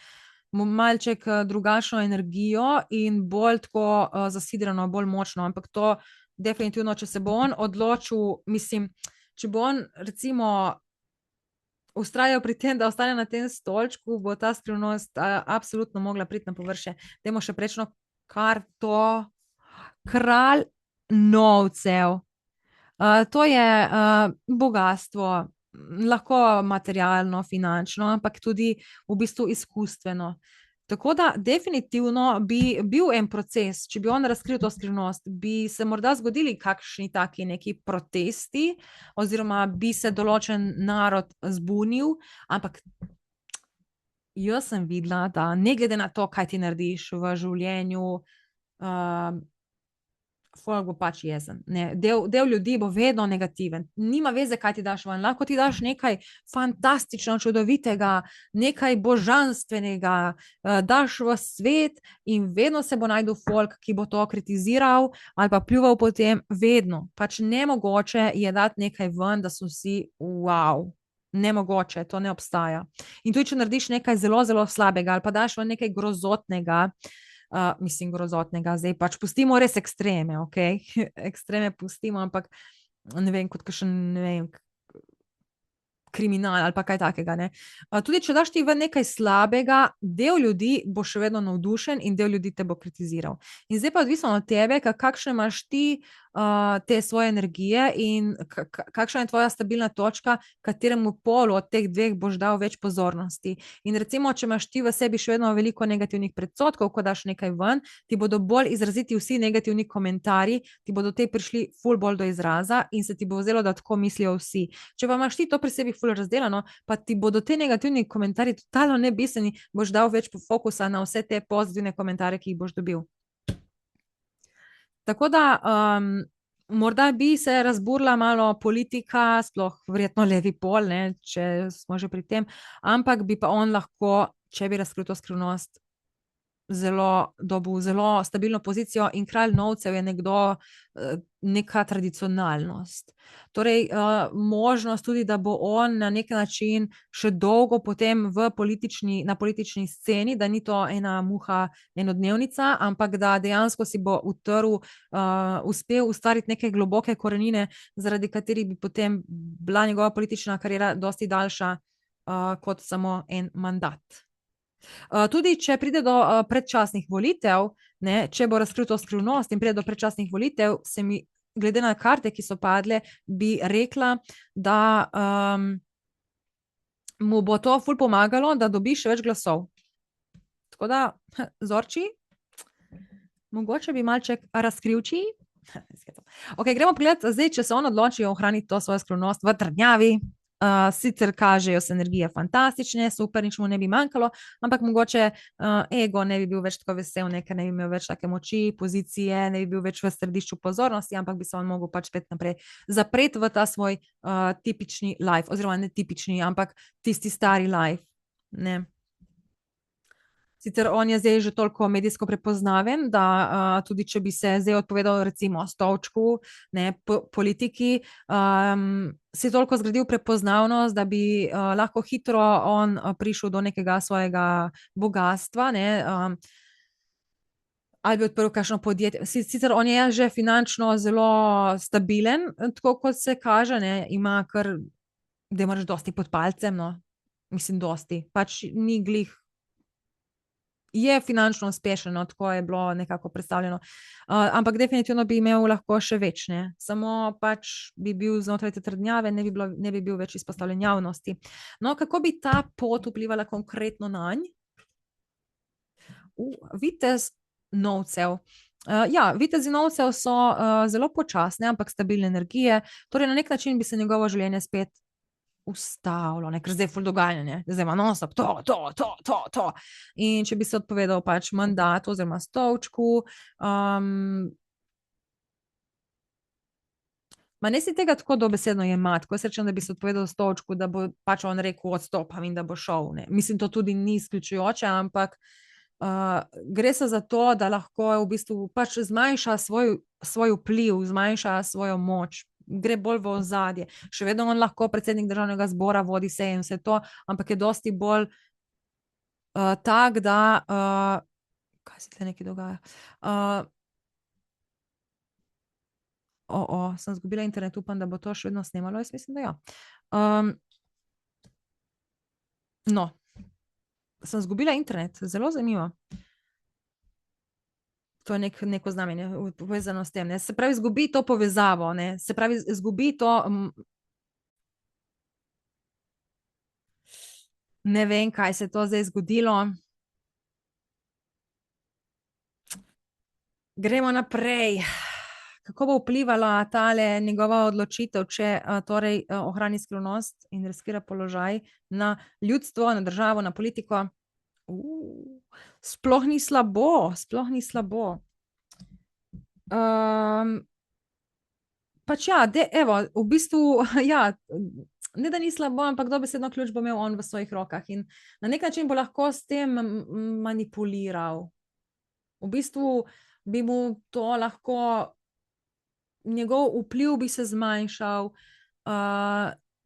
Speaker 1: malček drugačno energijo in bolj tako zasidrano, bolj močno, ampak to definitivno, če se bo on odločil, mislim, če bo on recimo vztrajal pri tem, da ostane na tem stolčku, bo ta skrivnost absolutno mogla priti na površje. Dajmo še prečno karto. Kralj novcev. To je bogastvo, lahko materialno, finančno, ampak tudi v bistvu izkustveno. Tako da definitivno bi bil en proces, če bi on razkril to skrivnost, bi se morda zgodili kakšni taki neki protesti oziroma bi se določen narod zbunil, ampak jaz sem videla, da ne glede na to, kaj ti narediš v življenju, folk bo pač jezen. Del ljudi bo vedno negativen. Nima veze, kaj ti daš ven. Lahko ti daš nekaj fantastično, čudovitega, nekaj božanstvenega, daš v svet in vedno se bo našel folk, ki bo to kritiziral ali pa pljuval po tem. Vedno. Pač nemogoče je dati nekaj ven, da so vsi wow. Nemogoče, to ne obstaja. In tudi, če narediš nekaj zelo, zelo slabega ali pa daš ven nekaj grozotnega, mislim grozotnega, zdaj pač pustimo res ekstreme, ok? Ekstreme pustimo, ampak ne vem, kot kakšen, ne vem, kriminal ali pa kaj takega, ne. Tudi če daš ti ven nekaj slabega, del ljudi bo še vedno navdušen in del ljudi te bo kritiziral. In zdaj pa odvisno od tebe, kakšne imaš ti te svoje energije in kakšna je tvoja stabilna točka, kateremu polu od teh dveh boš dal več pozornosti. In recimo, če imaš ti v sebi še vedno veliko negativnih predsodkov, ko daš nekaj ven, ti bodo bolj izraziti vsi negativni komentarji, ti bodo te prišli ful bolj do izraza in se ti bo zdelo, da tako mislijo vsi. Če pa imaš ti to pri sebi ful razdelano, pa ti bodo te negativni komentarji totalno nebistveni, boš dal več fokusa na vse te pozitivne komentarje, ki jih boš dobil. Tako da morda bi se razburila malo politika, sploh verjetno levi pol, ne, če smo že pri tem, ampak bi pa on lahko, če bi razkril to skrivnost, dobil zelo stabilno pozicijo in kralj novcev je nekdo, neka tradicionalnost. Torej, možnost tudi, da bo on na neki način še dolgo potem na politični sceni, da ni to ena muha enodnevnica, ampak da dejansko si bo uspel ustvariti neke globoke korenine, zaradi katerih bi potem bila njegova politična kariera dosti daljša, kot samo en mandat. Tudi če pride do predčasnih volitev, ne, če bo razkril to skrivnost in pride do predčasnih volitev, se mi, glede na karte, ki so padle, bi rekla, da mu bo to ful pomagalo, da dobi še več glasov. Tako da, Zorči, mogoče bi malček razkrivči Ok, gremo pogledat, zdaj, če se on odloči ohraniti to svojo skrivnost v trdnjavi. Sicer kažejo se energije fantastične, super, nič mu ne bi manjkalo, ampak mogoče ego ne bi bil več tako vesel, ker ne bi imel več take moči, pozicije, ne bi bil več v središču pozornosti, ampak bi se on mogel pač spet naprej zapreti v ta svoj tipični life, oziroma ne tipični, ampak tisti stari life. Ne. Sicer on je zdaj že toliko medijsko prepoznaven, da tudi če bi se zdaj odpovedal recimo stolčku, ne, politiki, si toliko zgradil prepoznavnost, da bi lahko hitro on prišel do nekega svojega bogatstva, ne, ali bi odprl kakšno podjetje. Sicer on je že finančno zelo stabilen, tako kot se kaže, ne, ima kar, da imaš dosti pod palcem, no. Mislim, dosti. Pač ni glih, je finančno uspešen, no, tako je bilo nekako predstavljeno. Ampak definitivno bi imel lahko še več, ne. Samo pač bi bil znotraj te trdnjave, ne bi bil več izpostavljen javnosti. No, kako bi ta pot vplivala konkretno nanj? Vitez novcev. Ja, vitezi novcev so zelo počasne, ampak stabilne energije, torej na nek način bi se njegovo življenje spet ustavilo, ne, ker zdaj je ful dogajanje, zdaj ima non-stop to. In če bi se odpovedal pač mandatu oziroma stolčku, ma ne si tega tako dobesedno jemati, ko jaz rečem, da bi se odpovedal stolčku, da bo pač on rekel odstopam in da bo šel, ne. Mislim, to tudi ni izključujoče, ampak gre se za to, da lahko v bistvu pač zmanjša svoj vpliv, zmanjša svojo moč, gre bolj v ozadje. Še vedno on lahko predsednik državnega zbora vodi seje in vse to, ampak je dosti bolj tak, da kaj se tle nekaj dogaja? Sem izgubila internet, upam, da bo to še vedno snemalo, jaz mislim, da ja. No, sem izgubila internet, zelo zanimivo. To je neko znamenje povezano s tem, ne. Se pravi, izgubi to povezavo, ne. Se pravi, izgubi to ne vem, kaj se je to zdaj zgodilo. Gremo naprej. Kako bo vplivala tale njegova odločitev, če torej ohrani skrivnost in riskira položaj na ljudstvo, na državo, na politiko? Sploh ni slabo, sploh ni slabo. Pač ja, evo, v bistvu, ja, ne da ni slabo, ampak dobesedno ključ bo imel on v svojih rokah in na neki način bo lahko s tem manipuliral. V bistvu bi mu to lahko, njegov vpliv bi se zmanjšal,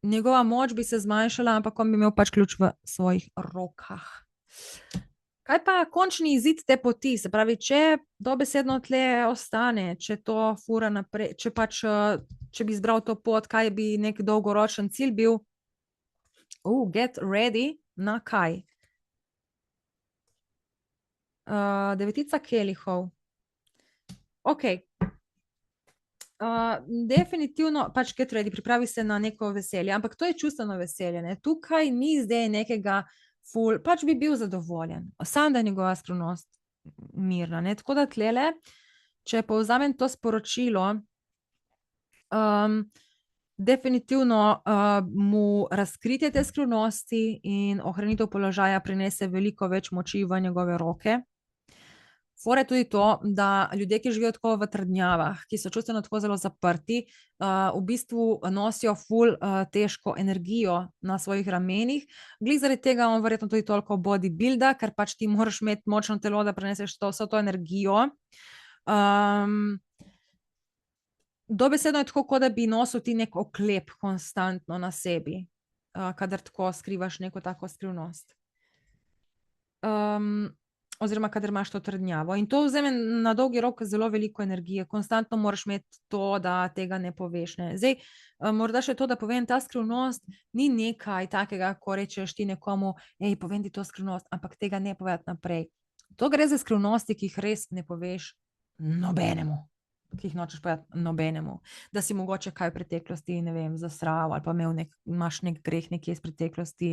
Speaker 1: njegova moč bi se zmanjšala, ampak on bi imel pač ključ v svojih rokah. Kaj pa končni izid te poti? Se pravi, če dobesedno tle ostane, če to fura naprej, če pač, če bi izbral to pot, kaj bi neki dolgoročen cilj bil? Get ready, na kaj? Devetica kelihov. Okej. Definitivno pač get ready, pripravi se na neko veselje, ampak to je čustveno veselje, ne. Tukaj ni zdaj nekega ful, pač bi bil zadovoljen, samo da je njegova skrivnost mirna, ne. Tako da tlele, če povzamem to sporočilo, definitivno mu razkritje te skrivnosti in ohranitev položaja prinese veliko več moči v njegove roke. Fora je tudi to, da ljudje, ki živijo tako v trdnjavah, ki so čustveno tako zelo zaprti, v bistvu nosijo ful težko energijo na svojih ramenih. Glih zaradi tega on verjetno tudi toliko bodybuilda, ker pač ti moraš imeti močno telo, da preneseš vso to energijo. Dobesedno je tako, kot da bi nosil ti neki oklep konstantno na sebi, kadar tako skrivaš neko tako skrivnost. Oziroma kadar imaš to trdnjavo. In to vzame na dolgi rok zelo veliko energije, konstantno moraš imeti to, da tega ne poveš, ne. Zdaj, morda še to, da povem, ta skrivnost ni nekaj takega, ko rečeš ti nekomu, povem ti to skrivnost, ampak tega ne povedati naprej. To gre za skrivnosti, ki jih res ne poveš nobenemu. ki jih nočeš povedati nobenemu. Da si mogoče kaj v preteklosti, ne vem, zasral ali pa imaš nek greh nekje iz preteklosti.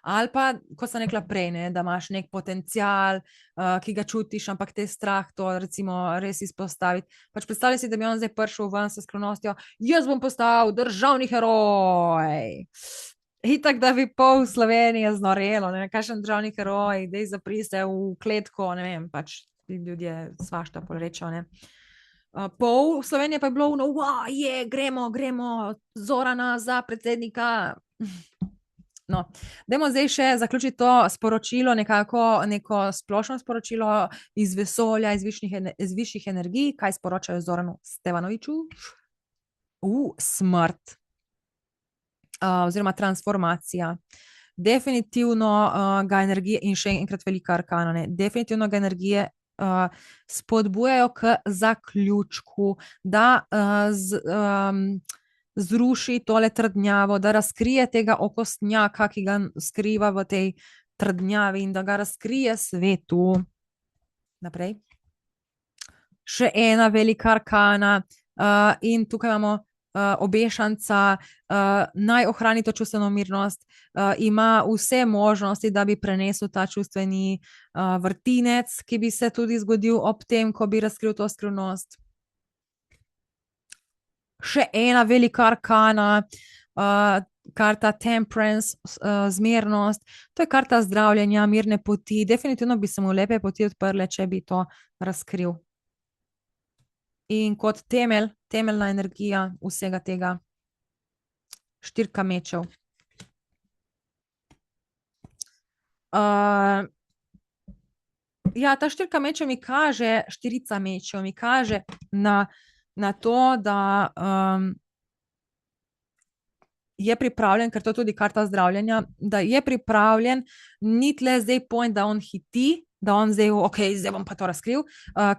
Speaker 1: Ali pa, kot sem rekla prej, ne, da imaš nek potencial, ki ga čutiš, ampak te je strah to recimo res izpostaviti. Pač predstavljaj si, da bi on zdaj prišel ven s skrivnostjo, jaz bom postal državni heroj. Itak, da bi pol Slovenije znorelo, ne vem, kakšen državni heroj, da je zaprise v kletko, ne vem, pač ti ljudje svašta porečejo, ne. Pol Slovenije pa je bilo ono, gremo Zorana za predsednika. No, dajmo zdaj še zaključiti to sporočilo, neko splošno sporočilo iz vesolja, iz višjih energij, kaj sporočajo Zoranu Stevanoviču. Smrt. Oziroma transformacija. Definitivno ga energije, in še enkrat velika arkana, ne, definitivno ga energije spodbujajo k zaključku, da zruši tole trdnjavo, da razkrije tega okostnjaka, ki ga skriva v tej trdnjavi, in da ga razkrije svetu. Naprej. Še ena velika arkana, in tukaj imamo obešanca, naj ohrani to čustveno mirnost, ima vse možnosti, da bi prenesel ta čustveni vrtinec, ki bi se tudi zgodil ob tem, ko bi razkril to skrivnost. Še ena velika arkana, karta Temperance, zmernost, to je karta zdravljenja, mirne poti, definitivno bi se mu lepe poti odprle, če bi to razkril. In kot temeljna energija vsega tega, štirka mečev. Ja, ta štirka mečev mi kaže, štirica mečev mi kaže na to, da je pripravljen, ker to je tudi karta zdravljenja, da je pripravljen, ni tle zdaj point, da on hiti, da on zdaj, okej, zdaj bom pa to razkril,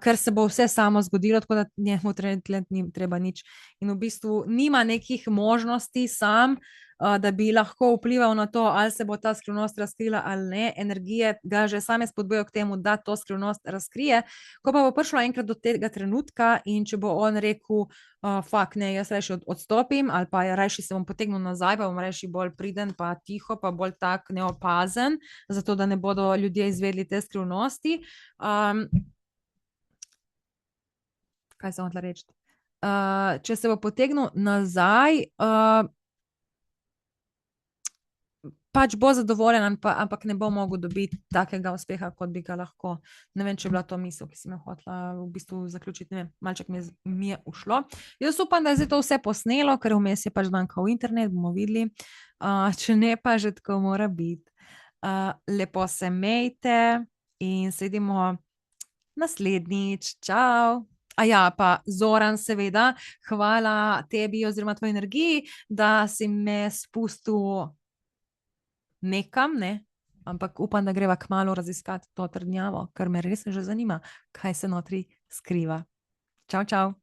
Speaker 1: ker se bo vse samo zgodilo, tako da njemu tle ni treba nič. In v bistvu nima nekih možnosti sam, da bi lahko vplival na to, ali se bo ta skrivnost razkrila ali ne. Energije ga že same spodbujajo k temu, da to skrivnost razkrije. Ko pa bo prišlo enkrat do tega trenutka in če bo on rekel, fak, ne, jaz rajši odstopim, ali pa rajši se bom potegnil nazaj, pa bom rajši bolj priden pa tiho, pa bolj tak neopazen, zato da ne bodo ljudje izvedeli te skrivnosti. Kaj sem hotela reči? Če se bo potegnil nazaj, pač bo zadovoljen, ampak ne bo mogel dobiti takega uspeha, kot bi ga lahko. Ne vem, če je bila to misel, ki sem jo hotela v bistvu zaključiti, ne vem, malček mi je ušlo. Jaz upam, da je zdaj to vse posnelo, ker vmes je pač zmanjkal internet, bomo videli. Če ne, pa že tako mora biti. Lepo se imejte in se vidimo naslednjič. Čau! Pa Zoran, seveda, hvala tebi oziroma tvoji energiji, da si me spustil nekam, ne, ampak upam, da greva kmalu raziskati to trdnjavo, ker me res že zanima, kaj se notri skriva. Čau, čau.